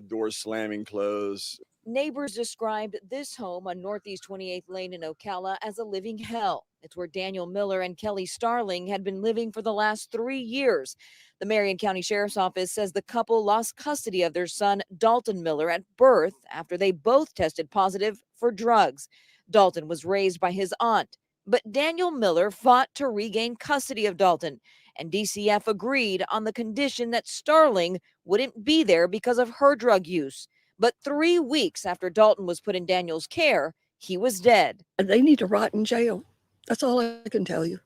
doors slamming closed. Neighbors described this home on Northeast 28th Lane in Ocala as a living hell. It's where Daniel Miller and Kelly Starling had been living for the last 3 years. The Marion County Sheriff's Office says the couple lost custody of their son, Dalton Miller, at birth after they both tested positive for drugs. Dalton was raised by his aunt, but Daniel Miller fought to regain custody of Dalton and DCF agreed on the condition that Starling wouldn't be there because of her drug use. But 3 weeks after Dalton was put in Daniel's care, he was dead. They need to rot in jail. That's all I can tell you.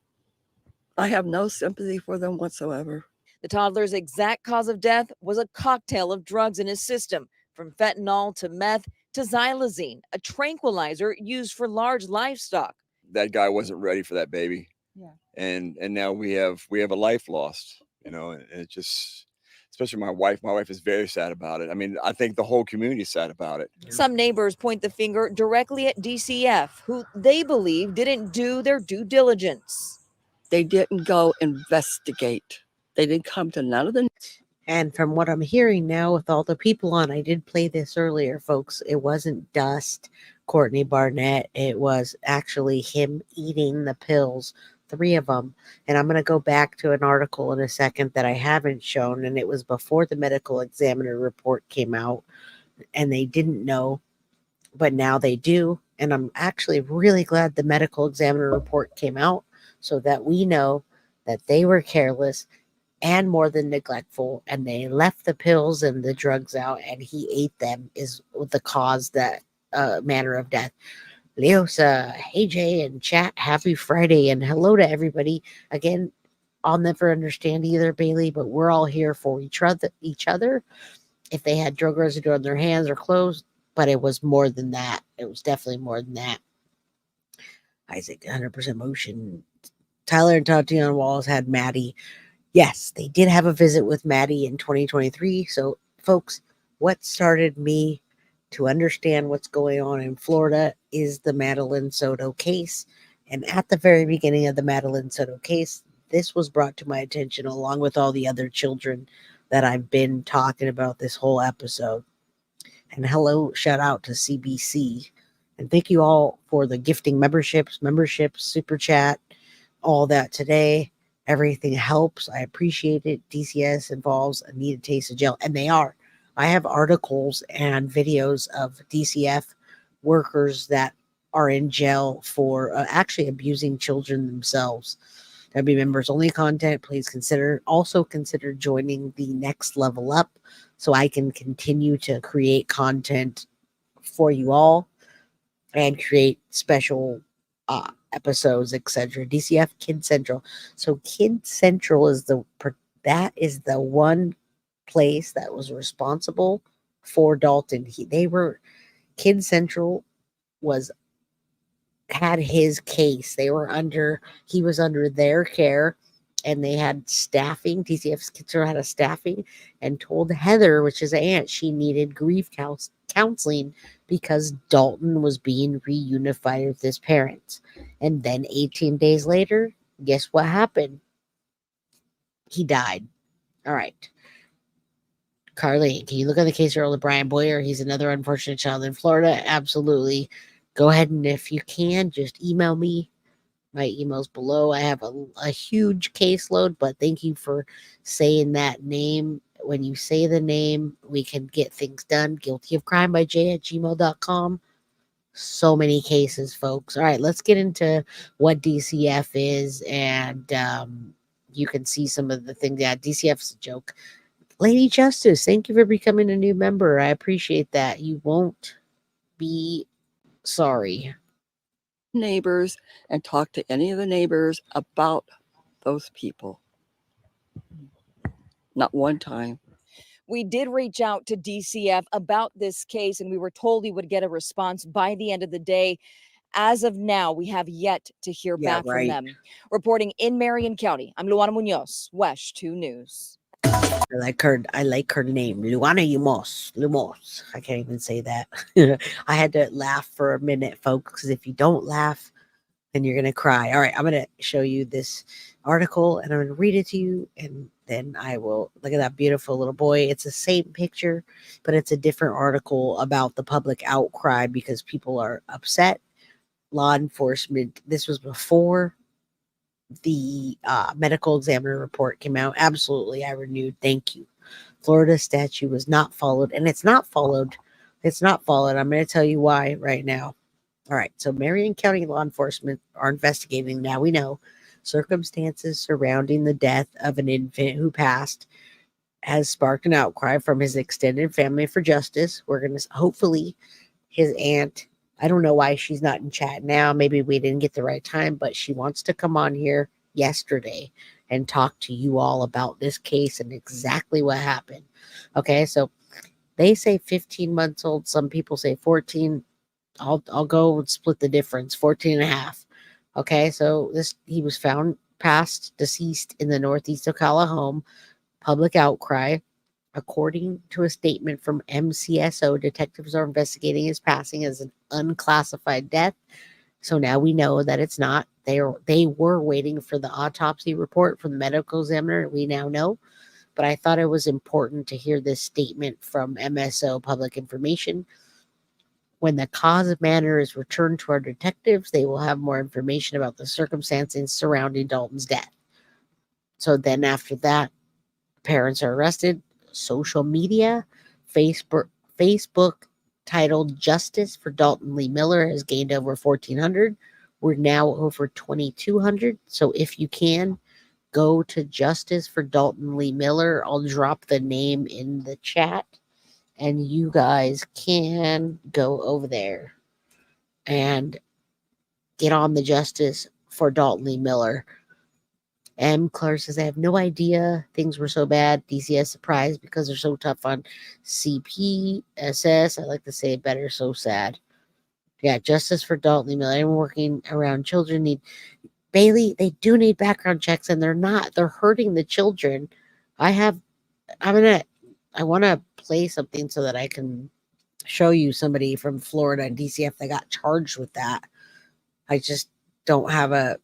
I have no sympathy for them whatsoever. The toddler's exact cause of death was a cocktail of drugs in his system, from fentanyl to meth to xylazine, a tranquilizer used for large livestock. That guy wasn't ready for that baby. Yeah. And now we have a life lost, and it just, especially my wife is very sad about it. I mean, I think the whole community is sad about it. Some neighbors point the finger directly at DCF, who they believe didn't do their due diligence. They didn't go investigate. They didn't come to none of the. And from what I'm hearing now with all the people on, I did play this earlier, folks. It wasn't Dust, Courtney Barnett. It was actually him eating the pills, 3 of them. And I'm going to go back to an article in a second that I haven't shown. And it was before the medical examiner report came out. And they didn't know, but now they do. And I'm actually really glad the medical examiner report came out so that we know that they were careless and more than neglectful, and they left the pills and the drugs out, and he ate them is the cause, that manner of death. Leosa, hey Jay and chat, happy Friday, and hello to everybody. Again, I'll never understand either, Bailey, but we're all here for each other. If they had drug residue on their hands or clothes, but it was more than that. It was definitely more than that. Isaac, 100% motion. Tyler and Tatiana Walls had Maddie. Yes, they did have a visit with Maddie in 2023. So, folks, what started me to understand what's going on in Florida is the Madeline Soto case. And at the very beginning of the Madeline Soto case, this was brought to my attention along with all the other children that I've been talking about this whole episode. And hello, shout out to CBC. And thank you all for the gifting memberships, super chat, all that today. Everything helps. I appreciate it. DCS involves a needed taste of jail, and they are. I have articles and videos of DCF workers that are in jail for actually abusing children themselves. That'd be members only content. Please consider joining the Next Level Up so I can continue to create content for you all and create special episodes, etc. DCF Kid Central. So Kid Central is the one place that was responsible for Dalton. Kid Central had his case. He was under their care, and they had staffing. DCF's Kid Central had a staffing and told Heather, which is an aunt, she needed grief counseling because Dalton was being reunified with his parents. And then 18 days later, guess what happened? He died. All right. Carly, can you look at the case of Brian Boyer? He's another unfortunate child in Florida. Absolutely. Go ahead, and if you can, just email me. My email's below. I have a huge caseload, but thank you for saying that name. When you say the name, we can get things done. guiltyofcrime@gmail.com. So many cases, folks. All right, let's get into what DCF is, and you can see some of the things. Yeah, DCF is a joke. Lady Justice, thank you for becoming a new member. I appreciate that. You won't be sorry. Neighbors and talk to any of the neighbors about those people. Not one time. We did reach out to DCF about this case, and we were told we would get a response by the end of the day. As of now, we have yet to hear back from them. Reporting in Marion County, I'm Luana Munoz, WESH 2 News. I like her name, Luana Lumos. I can't even say that. I had to laugh for a minute, folks, because if you don't laugh, then you're gonna cry. All right, I'm gonna show you this article, and I'm gonna read it to you, and then I will look at that beautiful little boy. It's the same picture, but it's a different article about the public outcry because people are upset. Law enforcement. This was before the medical examiner report came out. Absolutely, I renewed. Thank you. Florida statute was not followed, and it's not followed. I'm going to tell you why right now. All right, so Marion County law enforcement are investigating. Now we know circumstances surrounding the death of an infant who passed has sparked an outcry from his extended family for justice. We're going to hopefully his aunt, I don't know why she's not in chat now. Maybe we didn't get the right time, but she wants to come on here yesterday and talk to you all about this case and exactly what happened. Okay, so they say 15 months old. Some people say 14. I'll go and split the difference, 14 and a half. Okay, so he was found passed deceased in the Northeast Ocala home. Public outcry. According to a statement from MCSO, detectives are investigating his passing as an unclassified death. So now we know that it's not. They were waiting for the autopsy report from the medical examiner. We now know. But I thought it was important to hear this statement from MSO Public Information. When the cause of manner is returned to our detectives, they will have more information about the circumstances surrounding Dalton's death. So then after that, parents are arrested. Social media, Facebook titled Justice for Dalton Lee Miller has gained over 1,400. We're now over 2,200. So if you can, go to Justice for Dalton Lee Miller. I'll drop the name in the chat and you guys can go over there and get on the Justice for Dalton Lee Miller. M. Clark says, I have no idea things were so bad. DCS surprised because they're so tough on CPSS. I like to say it better. So sad. Yeah, Justice for Dalton Lee Miller. Anyone working around children need Bailey. They do need background checks, and they're not. They're hurting the children. I want to play something so that I can show you somebody from Florida and DCF that got charged with that. I just don't have a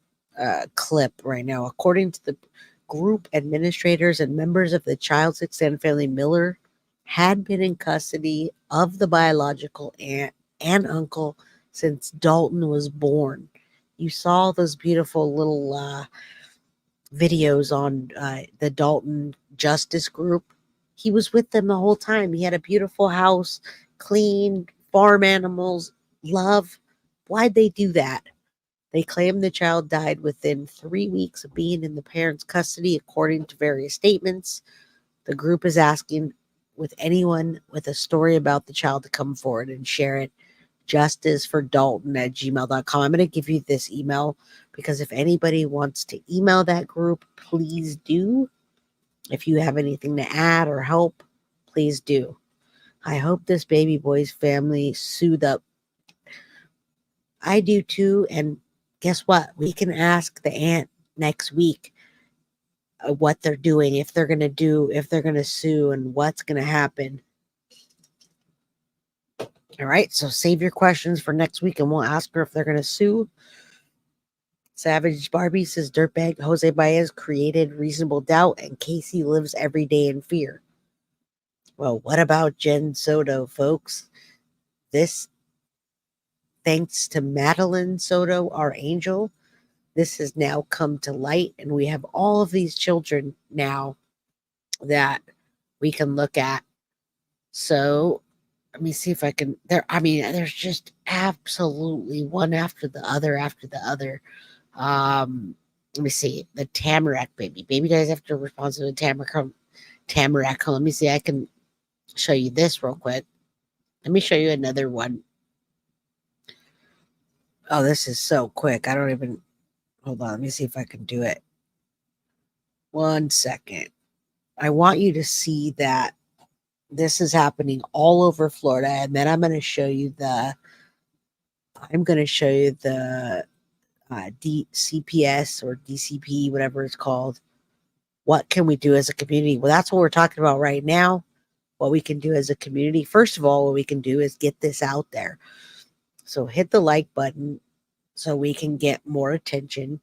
clip right now. According to the group, administrators and members of the child's extended family, Miller had been in custody of the biological aunt and uncle since Dalton was born. You saw those beautiful little videos on the Dalton Justice Group. He was with them the whole time. He had a beautiful house, clean, farm animals, love. Why'd they do that? They claim the child died within 3 weeks of being in the parents' custody, according to various statements. The group is asking with anyone with a story about the child to come forward and share it. justiceForDalton@gmail.com. I'm going to give you this email because if anybody wants to email that group, please do. If you have anything to add or help, please do. I hope this baby boy's family soothed up. I do too, and guess what? We can ask the aunt next week what they're doing, if they're going to sue, and what's going to happen. All right, so save your questions for next week, and we'll ask her if they're going to sue. Savage Barbie says, Dirtbag Jose Baez created reasonable doubt, and Casey lives every day in fear. Well, what about Jen Soto, folks? This, thanks to Madeline Soto, our angel, this has now come to light, and we have all of these children now that we can look at. So let me see if I can. There's just absolutely one after the other. Let me see. The Tamarack baby. Baby dies after response to the Tamarack home. Let me see. I can show you this real quick. Let me show you another one. Oh, this is so quick. I don't even. Hold on. Let me see if I can do it. 1 second. I want you to see that this is happening all over Florida, and then I'm going to show you the CPS or DCP, whatever it's called. What can we do as a community? Well, that's what we're talking about right now. What we can do as a community. First of all, what we can do is get this out there. So hit the like button so we can get more attention.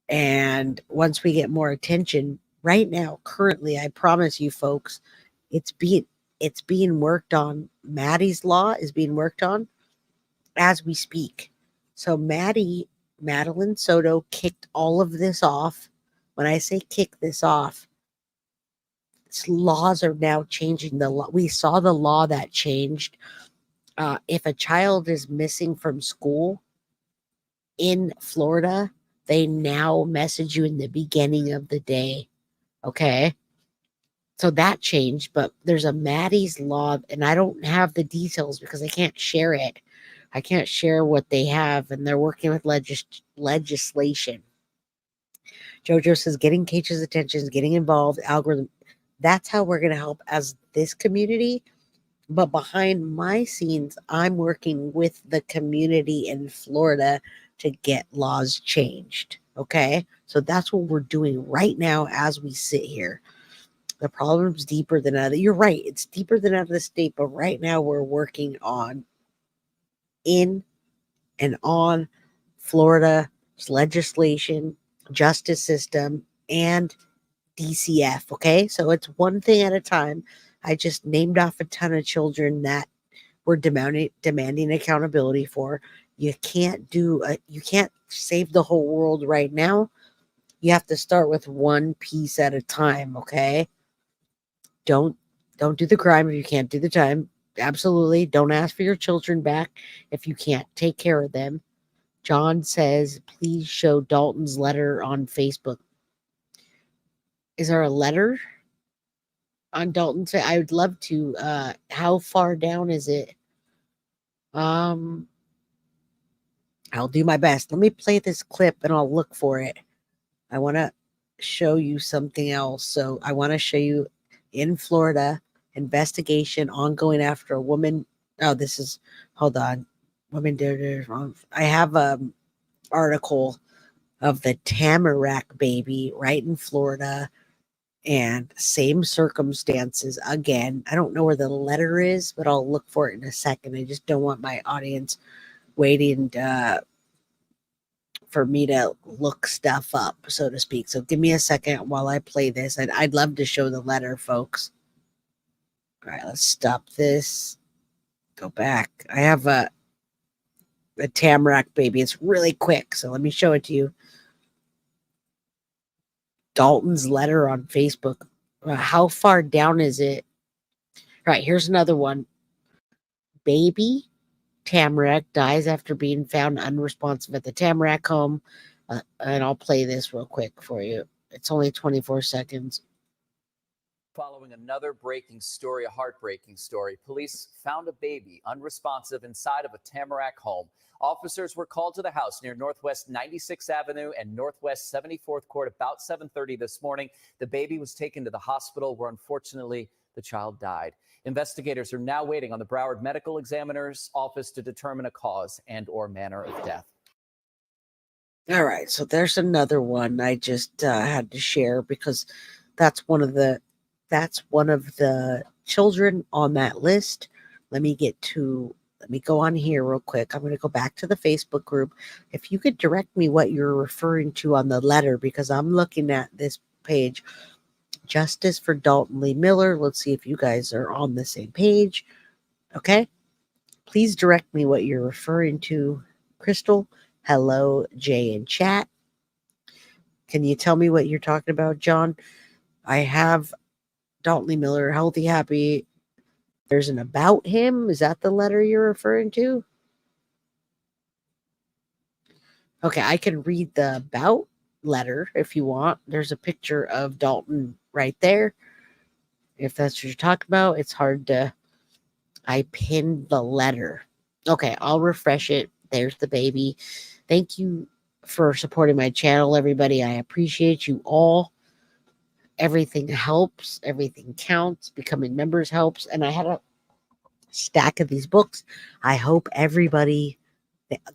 And once we get more attention, right now, currently, I promise you folks, it's being worked on. Maddie's law is being worked on as we speak. So Madeline Soto kicked all of this off. When I say kick this off, laws are now changing. We saw the law that changed. If a child is missing from school in Florida, they now message you in the beginning of the day. Okay. So that changed, but there's a Maddie's law, and I don't have the details because I can't share it. I can't share what they have, and they're working with legislation. Jojo says getting Cage's attention, getting involved, algorithm. That's how we're going to help as this community. But behind my scenes, I'm working with the community in Florida to get laws changed. Okay. So that's what we're doing right now as we sit here. The problem's deeper than other. You're right. It's deeper than out of the state. But right now we're working on in and on Florida's legislation, justice system, and DCF. Okay. So it's one thing at a time. I just named off a ton of children that we're demanding accountability for. You can't save the whole world right now. You have to start with one piece at a time. Okay. Don't do the crime if you can't do the time. Absolutely. Don't ask for your children back if you can't take care of them. John says, please show Dalton's letter on Facebook. Is there a letter on Dalton's? I would love to. How far down is it? I'll do my best. Let me play this clip and I'll look for it. I want to show you something else. So I want to show you in Florida, investigation ongoing after a woman. Oh, this is, hold on. Women did wrong. I have an article of the Tamarack baby right in Florida, and same circumstances again. I don't know where the letter is, but I'll look for it in a second. I just don't want my audience waiting for me to look stuff up, so to speak. So give me a second while I play this. I'd love to show the letter, folks. All right, let's stop this. Go back. I have a Tamarack baby. It's really quick, so let me show it to you. Dalton's letter on Facebook. How far down is it? All right, here's another one. Baby Tamarack dies after being found unresponsive at the Tamarack home. And I'll play this real quick for you. It's only 24 seconds. Following another breaking story, a heartbreaking story, police found a baby unresponsive inside of a Tamarack home. Officers were called to the house near Northwest 96th Avenue and Northwest 74th Court about 7:30 this morning. The baby was taken to the hospital where unfortunately the child died. Investigators are now waiting on the Broward Medical Examiner's office to determine a cause and or manner of death. All right, so there's another one I just had to share because that's one of the children on that list. Let me go on here real quick. I'm going to go back to the Facebook group. If you could direct me what you're referring to on the letter, because I'm looking at this page. Justice for Dalton Lee Miller. Let's see if you guys are on the same page. Okay. Please direct me what you're referring to. Crystal, hello, Jay in chat. Can you tell me what you're talking about, John? I have Dalton Lee Miller, healthy, happy. There's an about him. Is that the letter you're referring to? Okay, I can read the about letter if you want. There's a picture of Dalton right there. If that's what you're talking about, it's hard to. I pinned the letter. Okay, I'll refresh it. There's the baby. Thank you for supporting my channel, everybody. I appreciate you all. Everything helps. Everything counts. Becoming members helps. And I had a stack of these books. I hope everybody,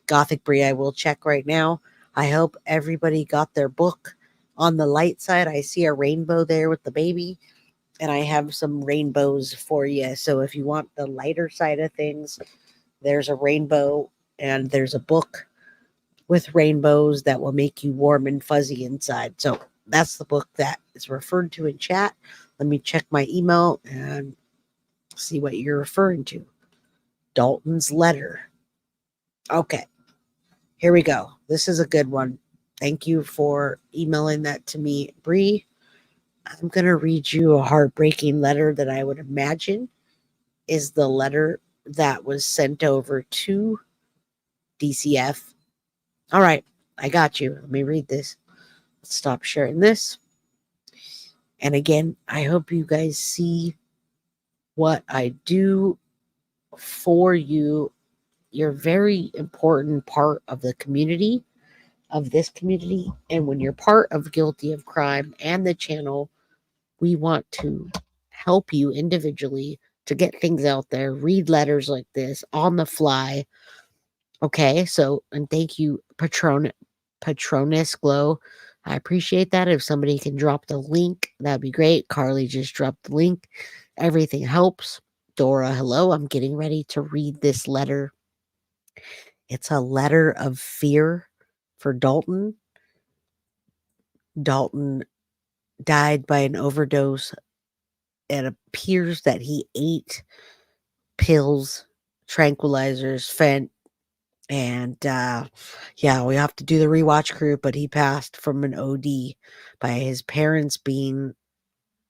Gothic Brie, I will check right now. I hope everybody got their book. On the light side, I see a rainbow there with the baby. And I have some rainbows for you. So if you want the lighter side of things, there's a rainbow and there's a book with rainbows that will make you warm and fuzzy inside. So that's the book that is referred to in chat. Let me check my email and see what you're referring to. Dalton's letter. Okay. Here we go. This is a good one. Thank you for emailing that to me, Bree. I'm going to read you a heartbreaking letter that I would imagine is the letter that was sent over to DCF. All right. I got you. Let me read this. Let's stop sharing this. And again, I hope you guys see what I do for you. You're a very important part of the community, of this community. And when you're part of Guilty of Crime and the channel, we want to help you individually to get things out there, read letters like this on the fly. Okay, so, and thank you, Patronus Glow. I appreciate that. If somebody can drop the link, that'd be great. Carly just dropped the link. Everything helps. Dora, hello. I'm getting ready to read this letter. It's a letter of fear for Dalton. Dalton died by an overdose. It appears that he ate pills, tranquilizers, fent, and yeah, we have to do the rewatch crew, but he passed from an OD by his parents being,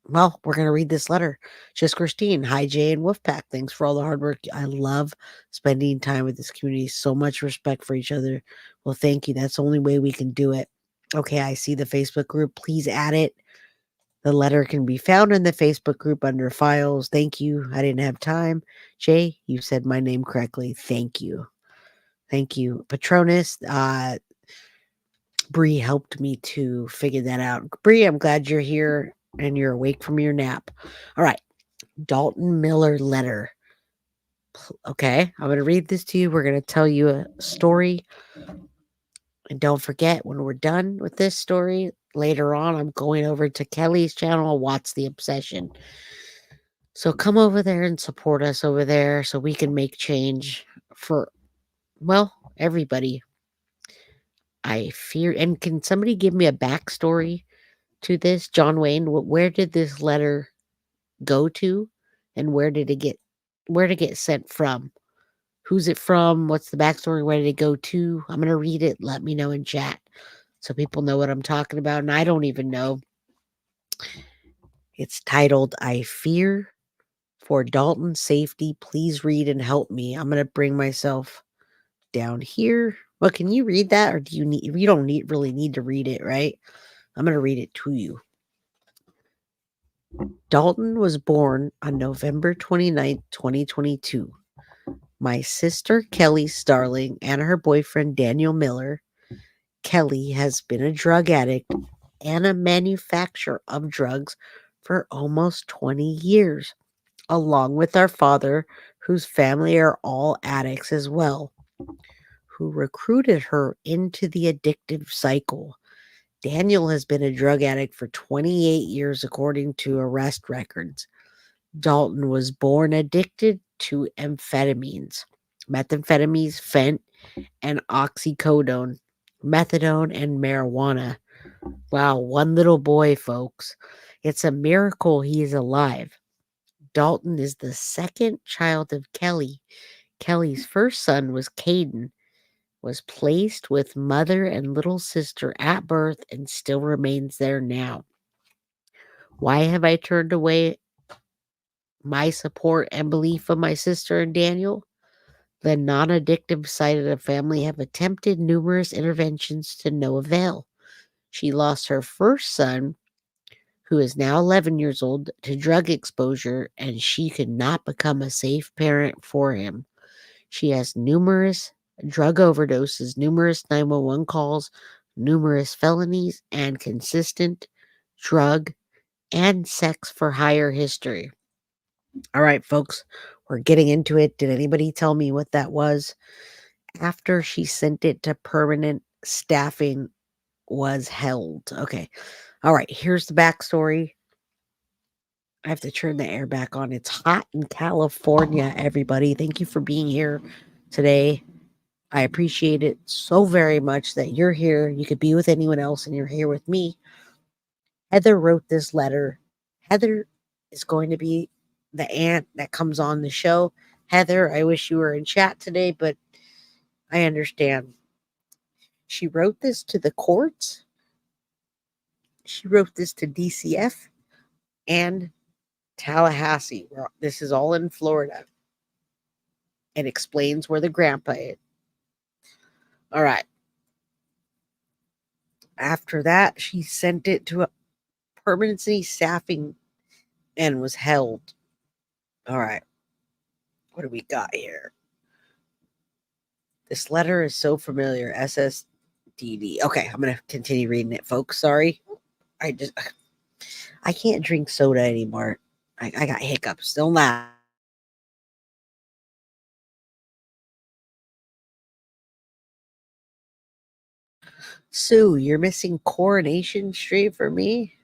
well, we're going to read this letter. Just Christine, hi Jay and Wolfpack, thanks for all the hard work. I love spending time with this community. So much respect for each other. Well, thank you. That's the only way we can do it. Okay, I see the Facebook group. Please add it. The letter can be found in the Facebook group under files. Thank you. I didn't have time. Jay, you said my name correctly. Thank you. Thank you. Patronus, Bree helped me to figure that out. Bree, I'm glad you're here and you're awake from your nap. All right. Dalton Miller letter. Okay. I'm going to read this to you. We're going to tell you a story. And don't forget, when we're done with this story, later on, I'm going over to Kelly's channel, What's the Obsession. So come over there and support us over there so we can make change for, well, everybody. I fear, and can somebody give me a backstory to this? John Wayne, where did this letter go to, and where did it get sent from? Who's it from? What's the backstory? Where did it go to? I'm going to read it. Let me know in chat so people know what I'm talking about, and I don't even know. It's titled, I Fear for Dalton's Safety. Please read and help me. I'm going to bring myself down here. Well, can you read that, or do you need? You don't really need to read it, right? I'm going to read it to you. Dalton was born on November 29th, 2022. My sister Kelly Starling and her boyfriend Daniel Miller. Kelly has been a drug addict and a manufacturer of drugs for almost 20 years, along with our father, whose family are all addicts as well, who recruited her into the addictive cycle. Daniel has been a drug addict for 28 years, according to arrest records. Dalton was born addicted to amphetamines, methamphetamines, fent, and oxycodone, methadone, and marijuana. Wow, one little boy, folks. It's a miracle he is alive. Dalton is the second child of Kelly. Kelly's first son was Caden, was placed with mother and little sister at birth and still remains there now. Why have I turned away my support and belief of my sister and Daniel? The non-addictive side of the family have attempted numerous interventions to no avail. She lost her first son, who is now 11 years old, to drug exposure, and she could not become a safe parent for him. She has numerous drug overdoses, numerous 911 calls, numerous felonies, and consistent drug and sex for hire history. All right, folks, we're getting into it. Did anybody tell me what that was? After she sent it to permanent staffing was held. Okay. All right, here's the backstory. I have to turn the air back on. It's hot in California, everybody. Thank you for being here today. I appreciate it so very much that you're here. You could be with anyone else, and you're here with me. Heather wrote this letter. Heather is going to be the aunt that comes on the show. Heather, I wish you were in chat today, but I understand. She wrote this to the courts. She wrote this to DCF and Tallahassee. This is all in Florida. And explains where the grandpa is. All right. After that, she sent it to a permanency staffing and was held. All right. What do we got here? This letter is so familiar. SSDD. Okay, I'm going to continue reading it, folks. Sorry. I can't drink soda anymore. I got hiccups. Don't laugh. Sue, you're missing Coronation Street for me?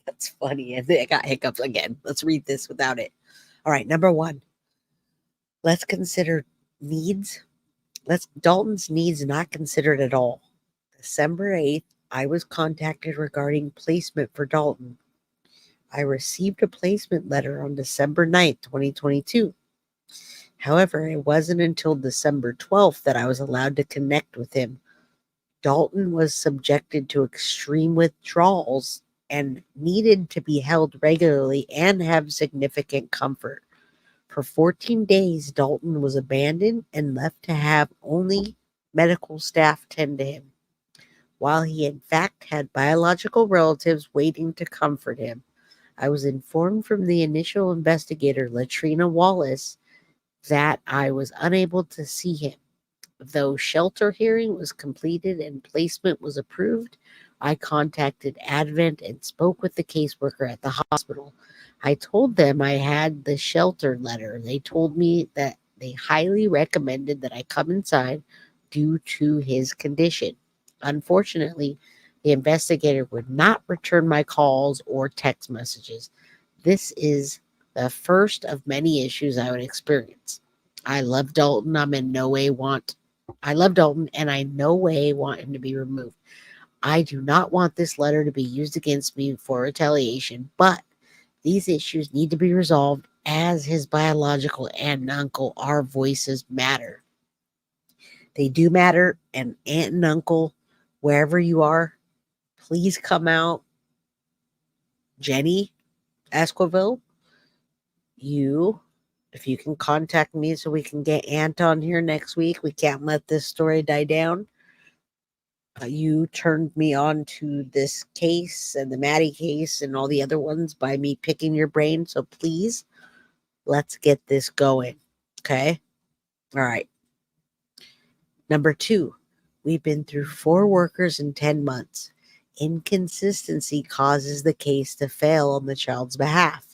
That's funny. I got hiccups again. Let's read this without it. All right, number 1. Let's consider needs. Dalton's needs not considered at all. December 8th, I was contacted regarding placement for Dalton. I received a placement letter on December 9th, 2022. However, it wasn't until December 12th that I was allowed to connect with him. Dalton was subjected to extreme withdrawals and needed to be held regularly and have significant comfort. For 14 days, Dalton was abandoned and left to have only medical staff tend to him, while he in fact had biological relatives waiting to comfort him. I was informed from the initial investigator, Latrina Wallace, that I was unable to see him. Though shelter hearing was completed and placement was approved, I contacted Advent and spoke with the caseworker at the hospital. I told them I had the shelter letter. They told me that they highly recommended that I come inside due to his condition. Unfortunately, the investigator would not return my calls or text messages. This is the first of many issues I would experience. I love Dalton. I love Dalton, and I no way want him to be removed. I do not want this letter to be used against me for retaliation, but these issues need to be resolved as his biological aunt and uncle. Our voices matter. They do matter, and aunt and uncle, wherever you are, please come out. Jenny Esquivel, if you can contact me so we can get Aunt on here next week. We can't let this story die down. You turned me on to this case and the Maddie case and all the other ones by me picking your brain. So please, let's get this going. Okay? All right. Number 2, we've been through 4 workers in 10 months. Inconsistency causes the case to fail on the child's behalf.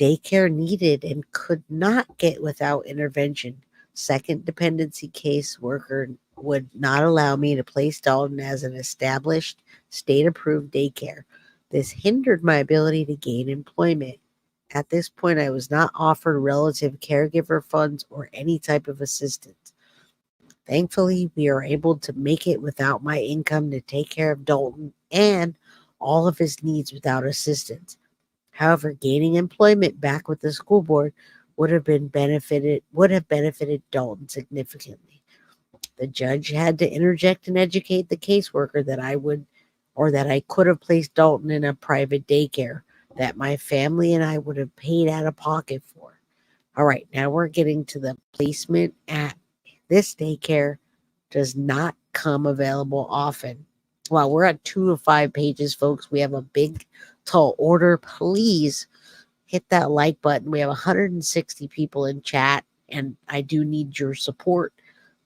Daycare needed and could not get without intervention. Second dependency caseworker would not allow me to place Dalton as an established, state-approved daycare. This hindered my ability to gain employment. At this point, I was not offered relative caregiver funds or any type of assistance. Thankfully, we are able to make it without my income to take care of Dalton and all of his needs without assistance. However, gaining employment back with the school board would have benefited Dalton significantly. The judge had to interject and educate the caseworker that I could have placed Dalton in a private daycare that my family and I would have paid out of pocket for. All right, now we're getting to the placement at this daycare does not come available often. Wow, we're at 2 of 5 pages, folks. We have a big, tall order. Please hit that like button. We have 160 people in chat, and I do need your support.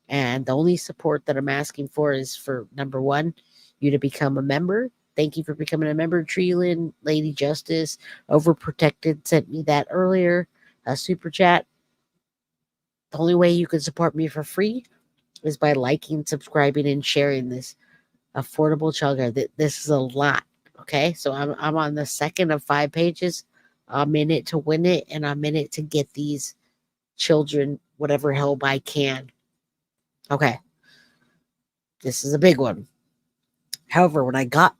And the only support that I'm asking for is for, number 1, you to become a member. Thank you for becoming a member. Treelin, Lady Justice, Overprotected sent me that earlier. A super chat. The only way you can support me for free is by liking, subscribing, and sharing this affordable childcare. This is a lot. Okay, so I'm on the 2nd of 5 pages. I'm in it to win it, and I'm in it to get these children whatever help I can. Okay, this is a big one. However, when I got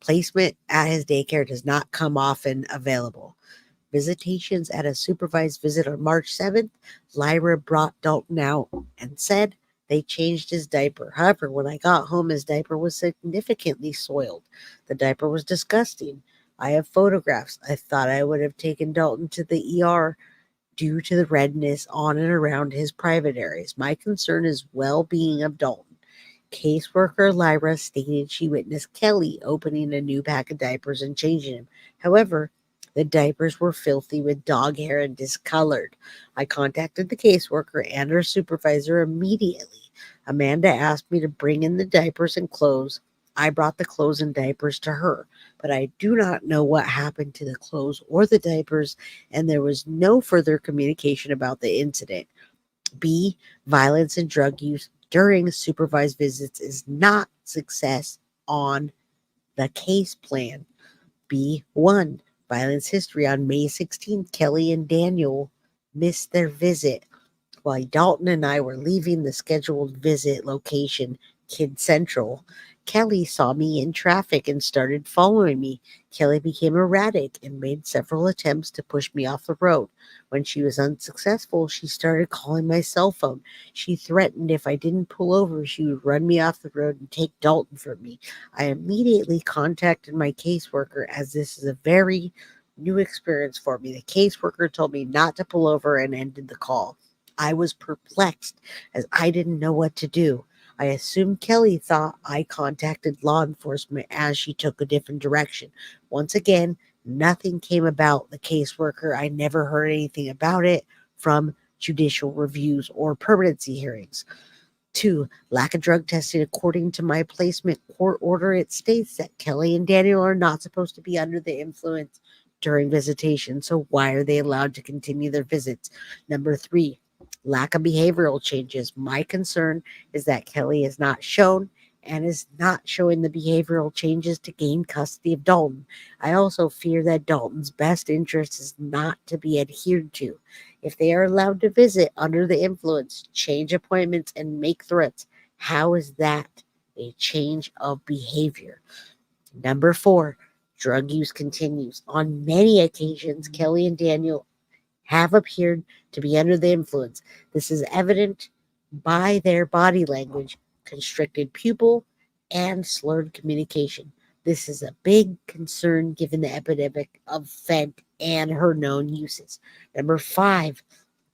placement at his daycare does not come often available. Visitations at a supervised visit on March 7th, Lyra brought Dalton out and said they changed his diaper. However, when I got home, his diaper was significantly soiled. The diaper was disgusting. I have photographs. I thought I would have taken Dalton to the ER due to the redness on and around his private areas. My concern is well-being of Dalton. Caseworker Lyra stated she witnessed Kelly opening a new pack of diapers and changing them. However, the diapers were filthy with dog hair and discolored. I contacted the caseworker and her supervisor immediately. Amanda asked me to bring in the diapers and clothes. I brought the clothes and diapers to her, but I do not know what happened to the clothes or the diapers, and there was no further communication about the incident. B. Violence and drug use during supervised visits is not success on the case plan. B1. Violence history. On May 16th, Kelly and Daniel missed their visit. While Dalton and I were leaving the scheduled visit location, Kid Central, Kelly saw me in traffic and started following me. Kelly became erratic and made several attempts to push me off the road. When she was unsuccessful, she started calling my cell phone. She threatened if I didn't pull over, she would run me off the road and take Dalton from me. I immediately contacted my caseworker, as this is a very new experience for me. The caseworker told me not to pull over and ended the call. I was perplexed as I didn't know what to do. I assumed Kelly thought I contacted law enforcement as she took a different direction. Once again, nothing came about the caseworker. I never heard anything about it from judicial reviews or permanency hearings. 2. Lack of drug testing. According to my placement court order, it states that Kelly and Daniel are not supposed to be under the influence during visitation. So why are they allowed to continue their visits? Number 3. Lack of behavioral changes. My concern is that Kelly is not shown and is not showing the behavioral changes to gain custody of Dalton. I also fear that Dalton's best interest is not to be adhered to. If they are allowed to visit under the influence, change appointments, and make threats, how is that a change of behavior? Number 4, drug use continues. On many occasions, Kelly and Daniel have appeared to be under the influence. This is evident by their body language, constricted pupil, and slurred communication. This is a big concern given the epidemic of fent and her known uses. Number 5,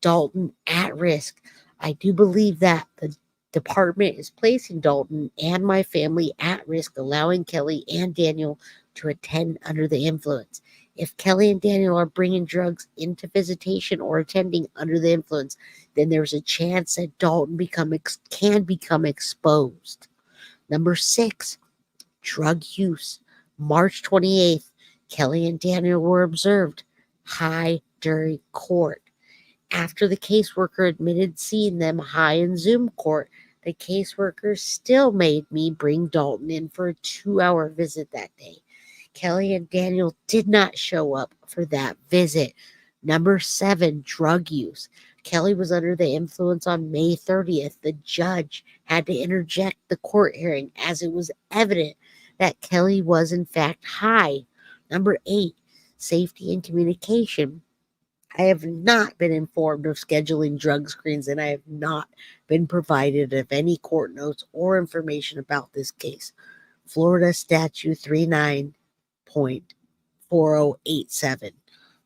Dalton at risk. I do believe that the department is placing Dalton and my family at risk, allowing Kelly and Daniel to attend under the influence. If Kelly and Daniel are bringing drugs into visitation or attending under the influence, then there's a chance that Dalton can become exposed. Number 6, drug use. March 28th, Kelly and Daniel were observed high during court. After the caseworker admitted seeing them high in Zoom court, the caseworker still made me bring Dalton in for a 2-hour visit that day. Kelly and Daniel did not show up for that visit. Number 7, drug use. Kelly was under the influence on May 30th. The judge had to interject the court hearing as it was evident that Kelly was in fact high. Number 8, safety and communication. I have not been informed of scheduling drug screens, and I have not been provided of any court notes or information about this case. Florida Statute 39.4087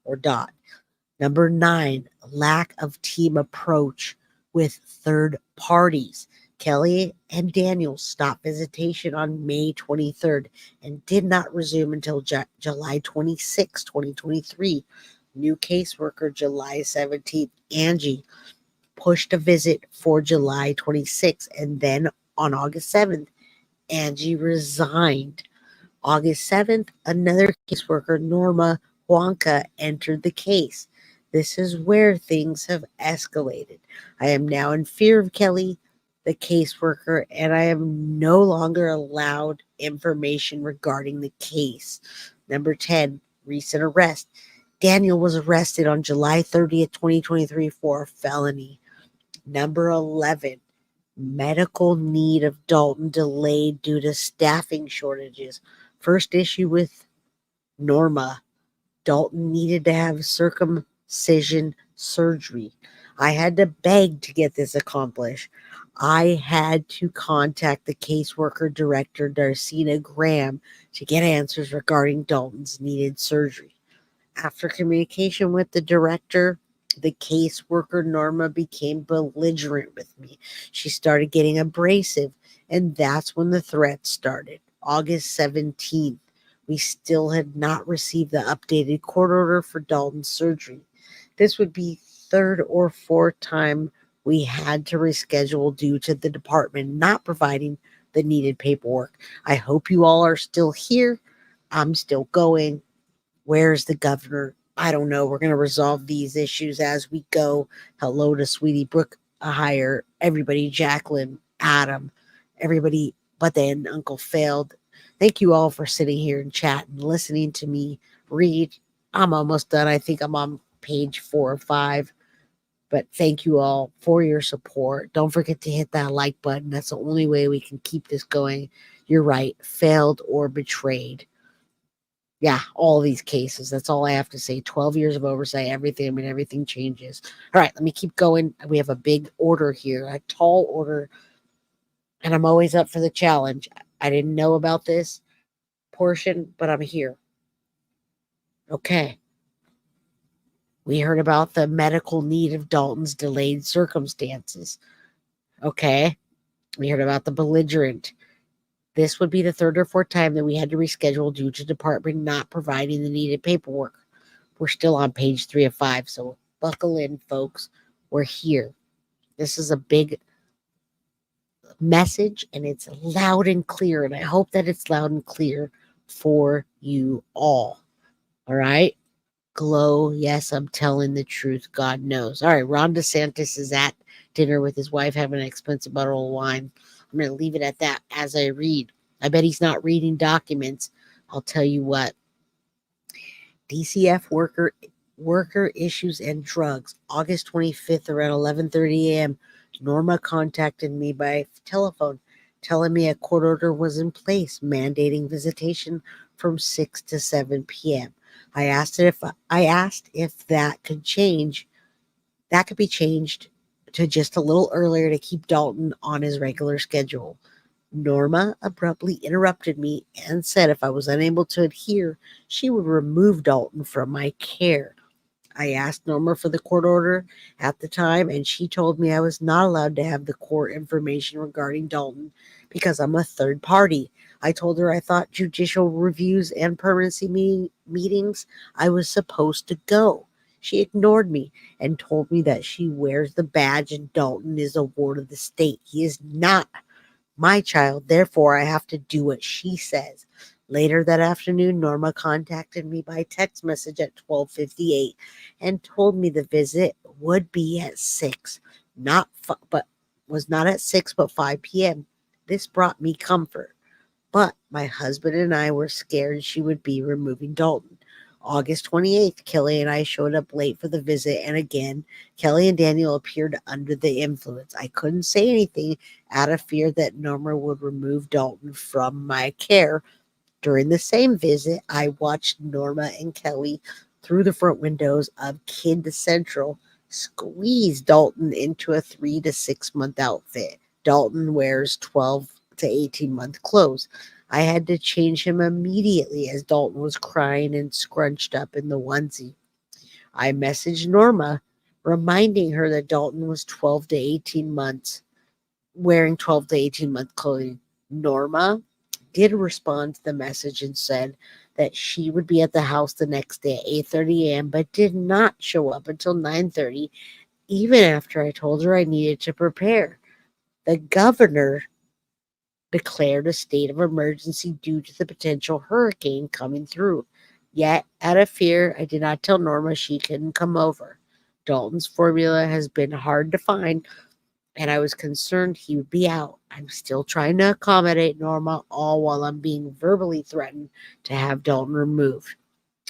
or dot. Number 9, lack of team approach with third parties. Kelly and Daniel stopped visitation on May 23rd and did not resume until July 26, 2023. New caseworker July 17th, Angie, pushed a visit for July 26th, and then on August 7th, Angie resigned. August 7th, another caseworker, Norma Huanca, entered the case. This is where things have escalated. I am now in fear of Kelly, the caseworker, and I am no longer allowed information regarding the case. Number 10, recent arrest. Daniel was arrested on July 30th, 2023 for a felony. Number 11, medical need of Dalton delayed due to staffing shortages. First issue with Norma. Dalton needed to have circumcision surgery. I had to beg to get this accomplished. I had to contact the caseworker director, Darcina Graham, to get answers regarding Dalton's needed surgery. After communication with the director, the caseworker Norma became belligerent with me. She started getting abrasive And that's when the threat started. August 17th. We still had not received the updated court order for Dalton's surgery. This would be third or fourth time we had to reschedule due to the department not providing the needed paperwork. I hope you all are still here. I'm still going. Where's the governor? I don't know. We're going to resolve these issues as we go. Hello to Sweetie Brooke, Hire, everybody, Jacqueline, Adam, everybody, but then Uncle failed. Thank you all for sitting here and chat and listening to me read. I'm almost done. I think I'm on page 4 or 5. But thank you all for your support. Don't forget to hit that like button. That's the only way we can keep this going. You're right. Failed or betrayed. Yeah, all these cases. That's all I have to say. 12 years of oversight, everything. I mean, everything changes. All right, let me keep going. We have a big order here, a tall order, and I'm always up for the challenge. I didn't know about this portion, but I'm here. Okay. We heard about the medical need of Dalton's delayed circumstances. Okay. We heard about the belligerent. This would be the third or fourth time that we had to reschedule due to department not providing the needed paperwork. We're still on page 3 of 5, so buckle in, folks. We're here. This is a big message, and it's loud and clear, and I hope that it's loud and clear for you all. All right? Glow, yes, I'm telling the truth. God knows. All right, Ron DeSantis is at dinner with his wife having an expensive bottle of wine. I'm going to leave it at that as I read. I bet he's not reading documents. I'll tell you what. DCF worker issues and drugs. August 25th around 11:30 a.m. Norma contacted me by telephone telling me a court order was in place mandating visitation from 6 to 7 p.m. I asked if that could change. That could be changed to just a little earlier to keep Dalton on his regular schedule. Norma abruptly interrupted me and said if I was unable to adhere, she would remove Dalton from my care. I asked Norma for the court order at the time, and she told me I was not allowed to have the court information regarding Dalton because I'm a third party. I told her I thought judicial reviews and permanency meetings I was supposed to go. She ignored me and told me that she wears the badge and Dalton is a ward of the state. He is not my child, therefore I have to do what she says. Later that afternoon, Norma contacted me by text message at 12:58 and told me the visit would be at 6, but was not at 6 but 5 p.m. This brought me comfort, but my husband and I were scared she would be removing Dalton. August 28th, Kelly and I showed up late for the visit, and again, Kelly and Daniel appeared under the influence. I couldn't say anything out of fear that Norma would remove Dalton from my care. During the same visit, I watched Norma and Kelly through the front windows of Kid Central squeeze Dalton into a 3 to 6 month outfit. Dalton wears 12 to 18 month clothes. I had to change him immediately as Dalton was crying and scrunched up in the onesie. I messaged Norma, reminding her that Dalton was 12 to 18 months, wearing 12 to 18 month clothing. Norma did respond to the message and said that she would be at the house the next day at 8:30 a.m., but did not show up until 9:30, even after I told her I needed to prepare. The governor declared a state of emergency due to the potential hurricane coming through. Yet, out of fear, I did not tell Norma she couldn't come over. Dalton's formula has been hard to find, and I was concerned he would be out. I'm still trying to accommodate Norma, all while I'm being verbally threatened to have Dalton removed.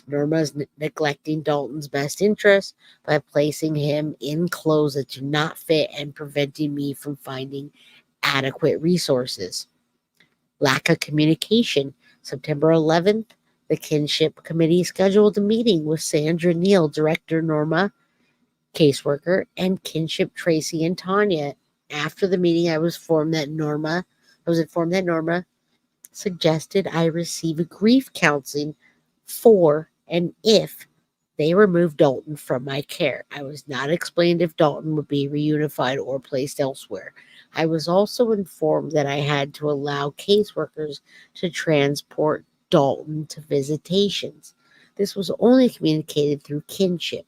Norma is neglecting Dalton's best interest by placing him in clothes that do not fit and preventing me from finding adequate resources. Lack of communication. September 11th, the Kinship Committee scheduled a meeting with Sandra Neal, Director Norma, caseworker, and Kinship Tracy and Tanya. After the meeting, I was informed that Norma suggested I receive a grief counseling for and if they removed Dalton from my care. I was not explained if Dalton would be reunified or placed elsewhere. I was also informed that I had to allow caseworkers to transport Dalton to visitations. This was only communicated through kinship.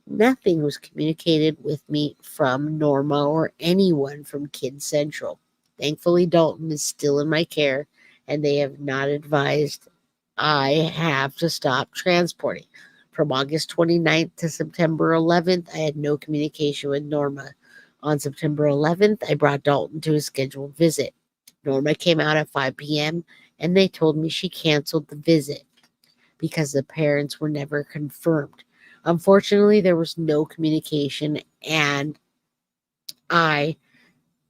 Nothing was communicated with me from Norma or anyone from Kid Central. Thankfully, Dalton is still in my care, and they have not advised I have to stop transporting. From August 29th to September 11th, I had no communication with Norma. On September 11th, I brought Dalton to a scheduled visit. Norma came out at 5 p.m., and they told me she canceled the visit because the parents were never confirmed. Unfortunately, there was no communication, and I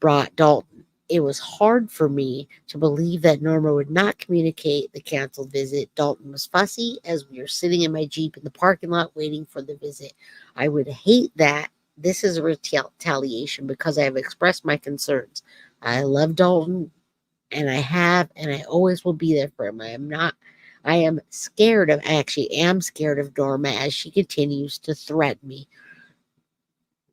brought Dalton. It was hard for me to believe that Norma would not communicate the canceled visit. Dalton was fussy as we were sitting in my Jeep in the parking lot waiting for the visit. I would hate that. This is a retaliation because I have expressed my concerns. I love Dalton, and I always will be there for him. I am scared of, I actually am scared of Norma as she continues to threaten me.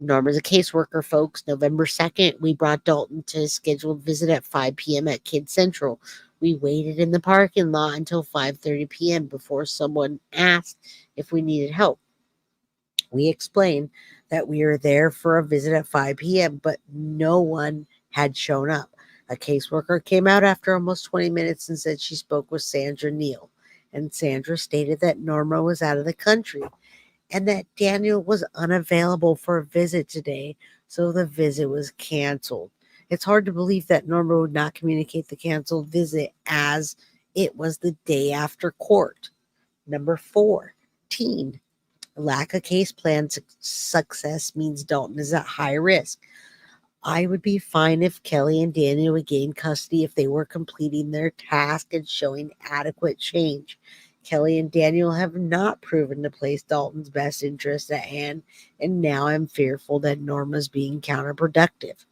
Norma's a caseworker, folks. November 2nd, we brought Dalton to his scheduled visit at 5 p.m. at Kid Central. We waited in the parking lot until 5:30 p.m. before someone asked if we needed help. We explained that we were there for a visit at 5 p.m., but no one had shown up. A caseworker came out after almost 20 minutes and said she spoke with Sandra Neal, and Sandra stated that Norma was out of the country and that Daniel was unavailable for a visit today, so the visit was canceled. It's hard to believe that Norma would not communicate the canceled visit as it was the day after court. Number 14, lack of case plan success means Dalton is at high risk. I would be fine if Kelly and Daniel would gain custody if they were completing their task and showing adequate change. Kelly and Daniel have not proven to place Dalton's best interest at hand, and now I'm fearful that Norma's being counterproductive.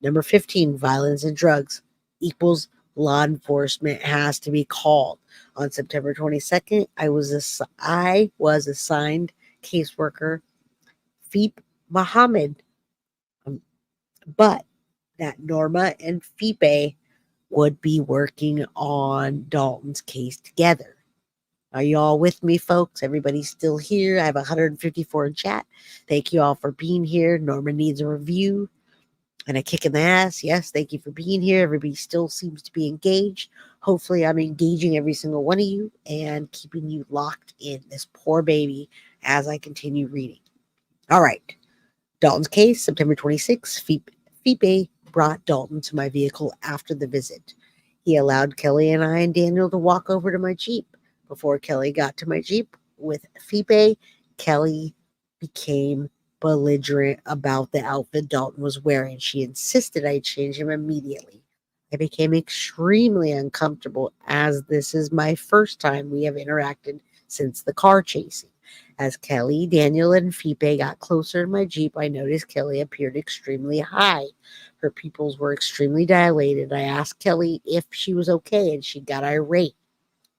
Number 15, violence and drugs equals law enforcement has to be called. On September 22nd, I was assigned caseworker Feep Muhammad, but that Norma and Fipe would be working on Dalton's case together. Are you all with me, folks? Everybody's still here. I have 154 in chat. Thank you all for being here. Norma needs a review and a kick in the ass. Yes, thank you for being here. Everybody still seems to be engaged. Hopefully, I'm engaging every single one of you and keeping you locked in this poor baby as I continue reading. All right. Dalton's case, September 26th. Fipe brought Dalton to my vehicle after the visit. He allowed Kelly and I and Daniel to walk over to my Jeep. Before Kelly got to my Jeep with Fipe, Kelly became belligerent about the outfit Dalton was wearing. She insisted I change him immediately. I became extremely uncomfortable as this is my first time we have interacted since the car chasing. As Kelly, Daniel, and Fipe got closer in my Jeep, I noticed Kelly appeared extremely high. Her pupils were extremely dilated. I asked Kelly if she was okay, and she got irate.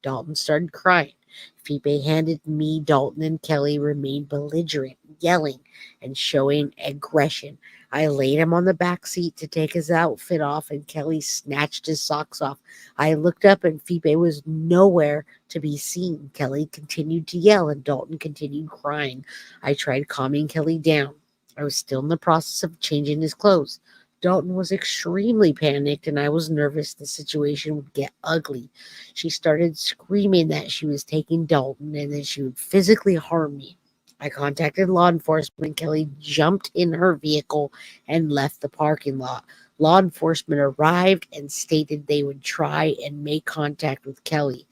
Dalton started crying. Fipe handed me Dalton, and Kelly remained belligerent, yelling and showing aggression. I laid him on the back seat to take his outfit off, and Kelly snatched his socks off. I looked up, and Fipe was nowhere to be seen. Kelly continued to yell, and Dalton continued crying. I tried calming Kelly down. I was still in the process of changing his clothes. Dalton was extremely panicked, and I was nervous the situation would get ugly. She started screaming that she was taking Dalton and that she would physically harm me. I contacted law enforcement. Kelly jumped in her vehicle and left the parking lot. Law enforcement arrived and stated they would try and make contact with Kelly.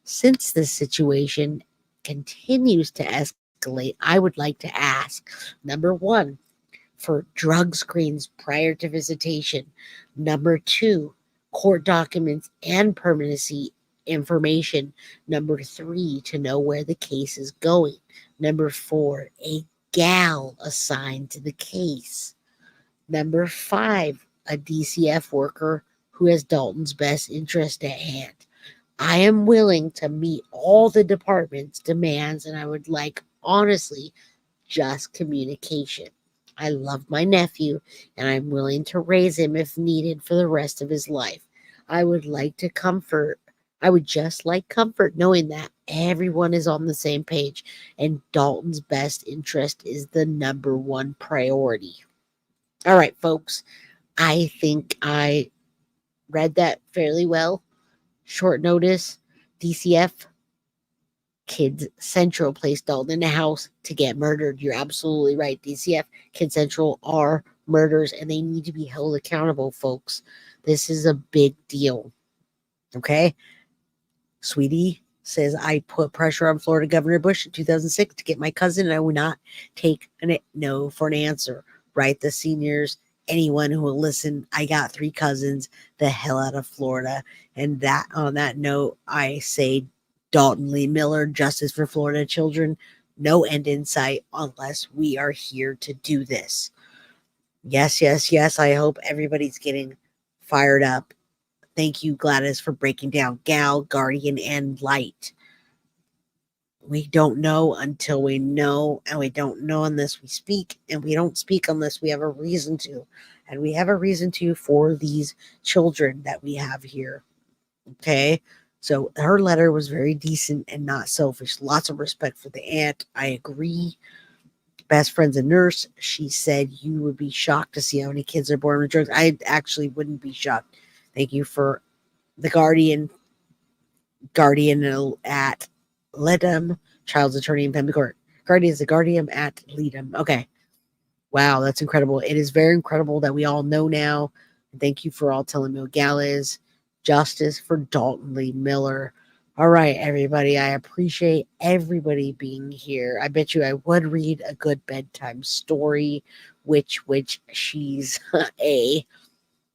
Since this situation continues to escalate, I would like to ask, number 1, for drug screens prior to visitation. Number 2, court documents and permanency information. Number 3, to know where the case is going. Number 4, a gal assigned to the case. Number 5, a DCF worker who has Dalton's best interest at hand. I am willing to meet all the department's demands, and I would like, honestly, just communication. I love my nephew, and I'm willing to raise him if needed for the rest of his life. I would just like comfort knowing that everyone is on the same page and Dalton's best interest is the number one priority. All right, folks. I think I read that fairly well. Short notice, DCF, Kids Central placed Dalton in a house to get murdered. You're absolutely right. DCF, Kids Central are murders and they need to be held accountable, folks. This is a big deal. Okay? Sweetie says, I put pressure on Florida Governor Bush in 2006 to get my cousin, and I would not take a no for an answer. Right? The seniors, anyone who will listen, I got 3 cousins the hell out of Florida. And that on that note, I say Dalton Lee Miller, Justice for Florida Children, no end in sight unless we are here to do this. Yes, yes, yes. I hope everybody's getting fired up. Thank you, Gladys, for breaking down Gal, Guardian, and Light. We don't know until we know, and we don't know unless we speak, and we don't speak unless we have a reason to. And we have a reason to for these children that we have here. Okay? So her letter was very decent and not selfish. Lots of respect for the aunt. I agree. Best friend's a nurse. She said you would be shocked to see how many kids are born with drugs. I actually wouldn't be shocked. Thank you for the guardian at Ledham, child's attorney in family court. Guardian is the guardian at Ledham. Okay. Wow, that's incredible. It is very incredible that we all know now. Thank you for all telling me what Gal is. Justice for Dalton Lee Miller. All right, everybody. I appreciate everybody being here. I bet you I would read a good bedtime story, which she's a.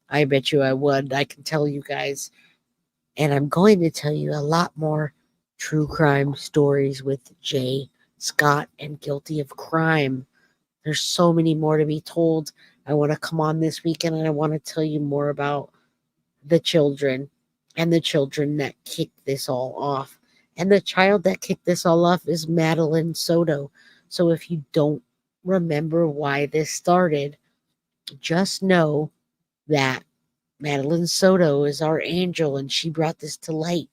I bet you I would. I can tell you guys. And I'm going to tell you a lot more true crime stories with Jay Scott and Guilty of Crime. There's so many more to be told. I want to come on this weekend and I want to tell you more about the children and the children that kicked this all off. And the child that kicked this all off is Madeline Soto. So if you don't remember why this started, just know that Madeline Soto is our angel and she brought this to light.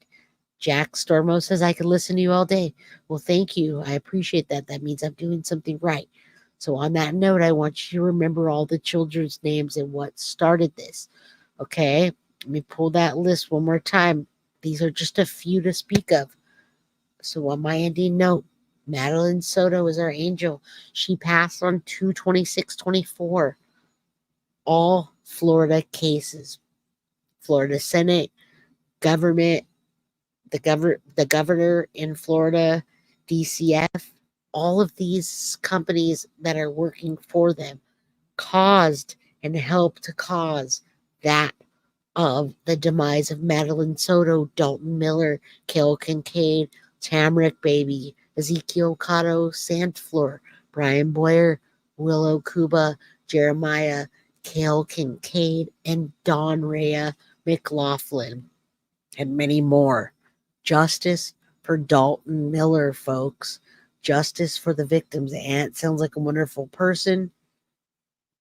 Jack Stormo says, I could listen to you all day. Well, thank you. I appreciate that. That means I'm doing something right. So on that note, I want you to remember all the children's names and what started this. Okay? Let me pull that list one more time. These are just a few to speak of. So on my ending note, Madeline Soto is our angel. She passed on 2/26/24. All Florida cases. Florida Senate, government, the governor in Florida, DCF, all of these companies that are working for them caused and helped to cause that of the demise of Madeline Soto, Dalton Miller, Cale Kincaid, Tamarick Baby, Ezekiel Cotto, Sandfleur, Brian Boyer, Willow Cuba, Jeremiah, Cale Kincaid, and Don Rhea McLaughlin, and many more. Justice for Dalton Miller, folks. Justice for the victims. The aunt sounds like a wonderful person.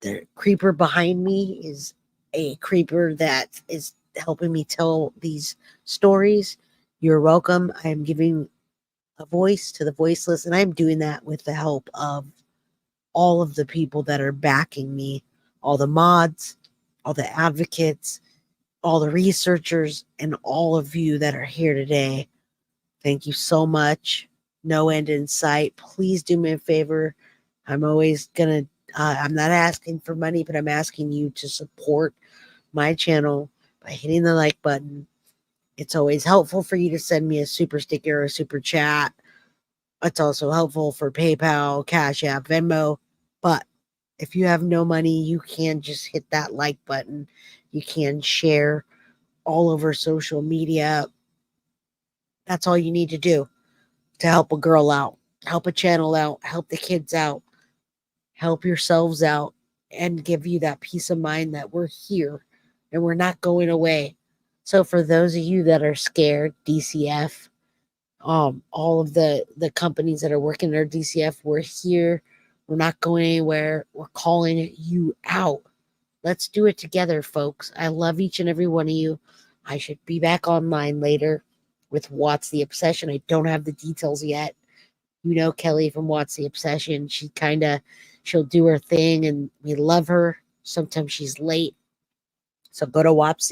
The creeper behind me is a creeper that is helping me tell these stories. You're welcome. I am giving a voice to the voiceless, and I'm doing that with the help of all of the people that are backing me, all the mods, all the advocates, all the researchers, and all of you that are here today. Thank you so much. No end in sight. Please do me a favor. I'm always going to, I'm not asking for money, but I'm asking you to support my channel by hitting the like button. It's always helpful for you to send me a super sticker or a super chat. It's also helpful for PayPal, Cash App, Venmo. But if you have no money, you can just hit that like button. You can share all over social media. That's all you need to do to help a girl out, help a channel out, help the kids out, help yourselves out, and give you that peace of mind that we're here and we're not going away. So for those of you that are scared, DCF, all of the companies that are working at our DCF, we're here. We're not going anywhere. We're calling you out. Let's do it together, folks. I love each and every one of you. I should be back online later with What's the Obsession. I don't have the details yet. You know Kelly from What's the Obsession. She'll do her thing, and we love her. Sometimes she's late. So go to What's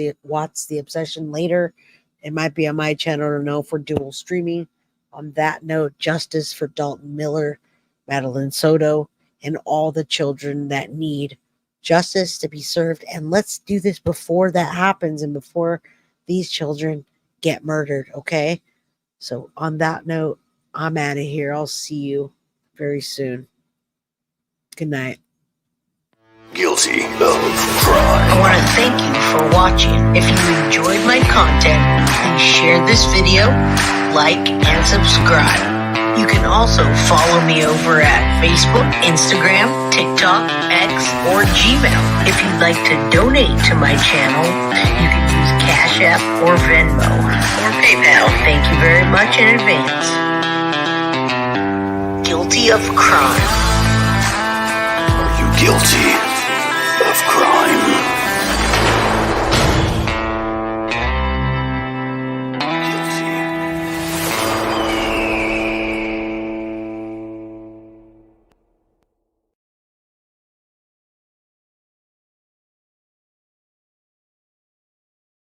the Obsession later. It might be on my channel. I don't know if we're dual streaming. On that note, justice for Dalton Miller, Madeline Soto, and all the children that need justice to be served. And let's do this before that happens and before these children get murdered, okay? So on that note, I'm out of here. I'll see you very soon. Good night. Guilty of crime. I want to thank you for watching. If you enjoyed my content, please share this video, like, and subscribe. You can also follow me over at Facebook, Instagram, TikTok, X, or Gmail. If you'd like to donate to my channel, you can use Cash App or Venmo or PayPal. Thank you very much in advance. Guilty of crime. Are you guilty?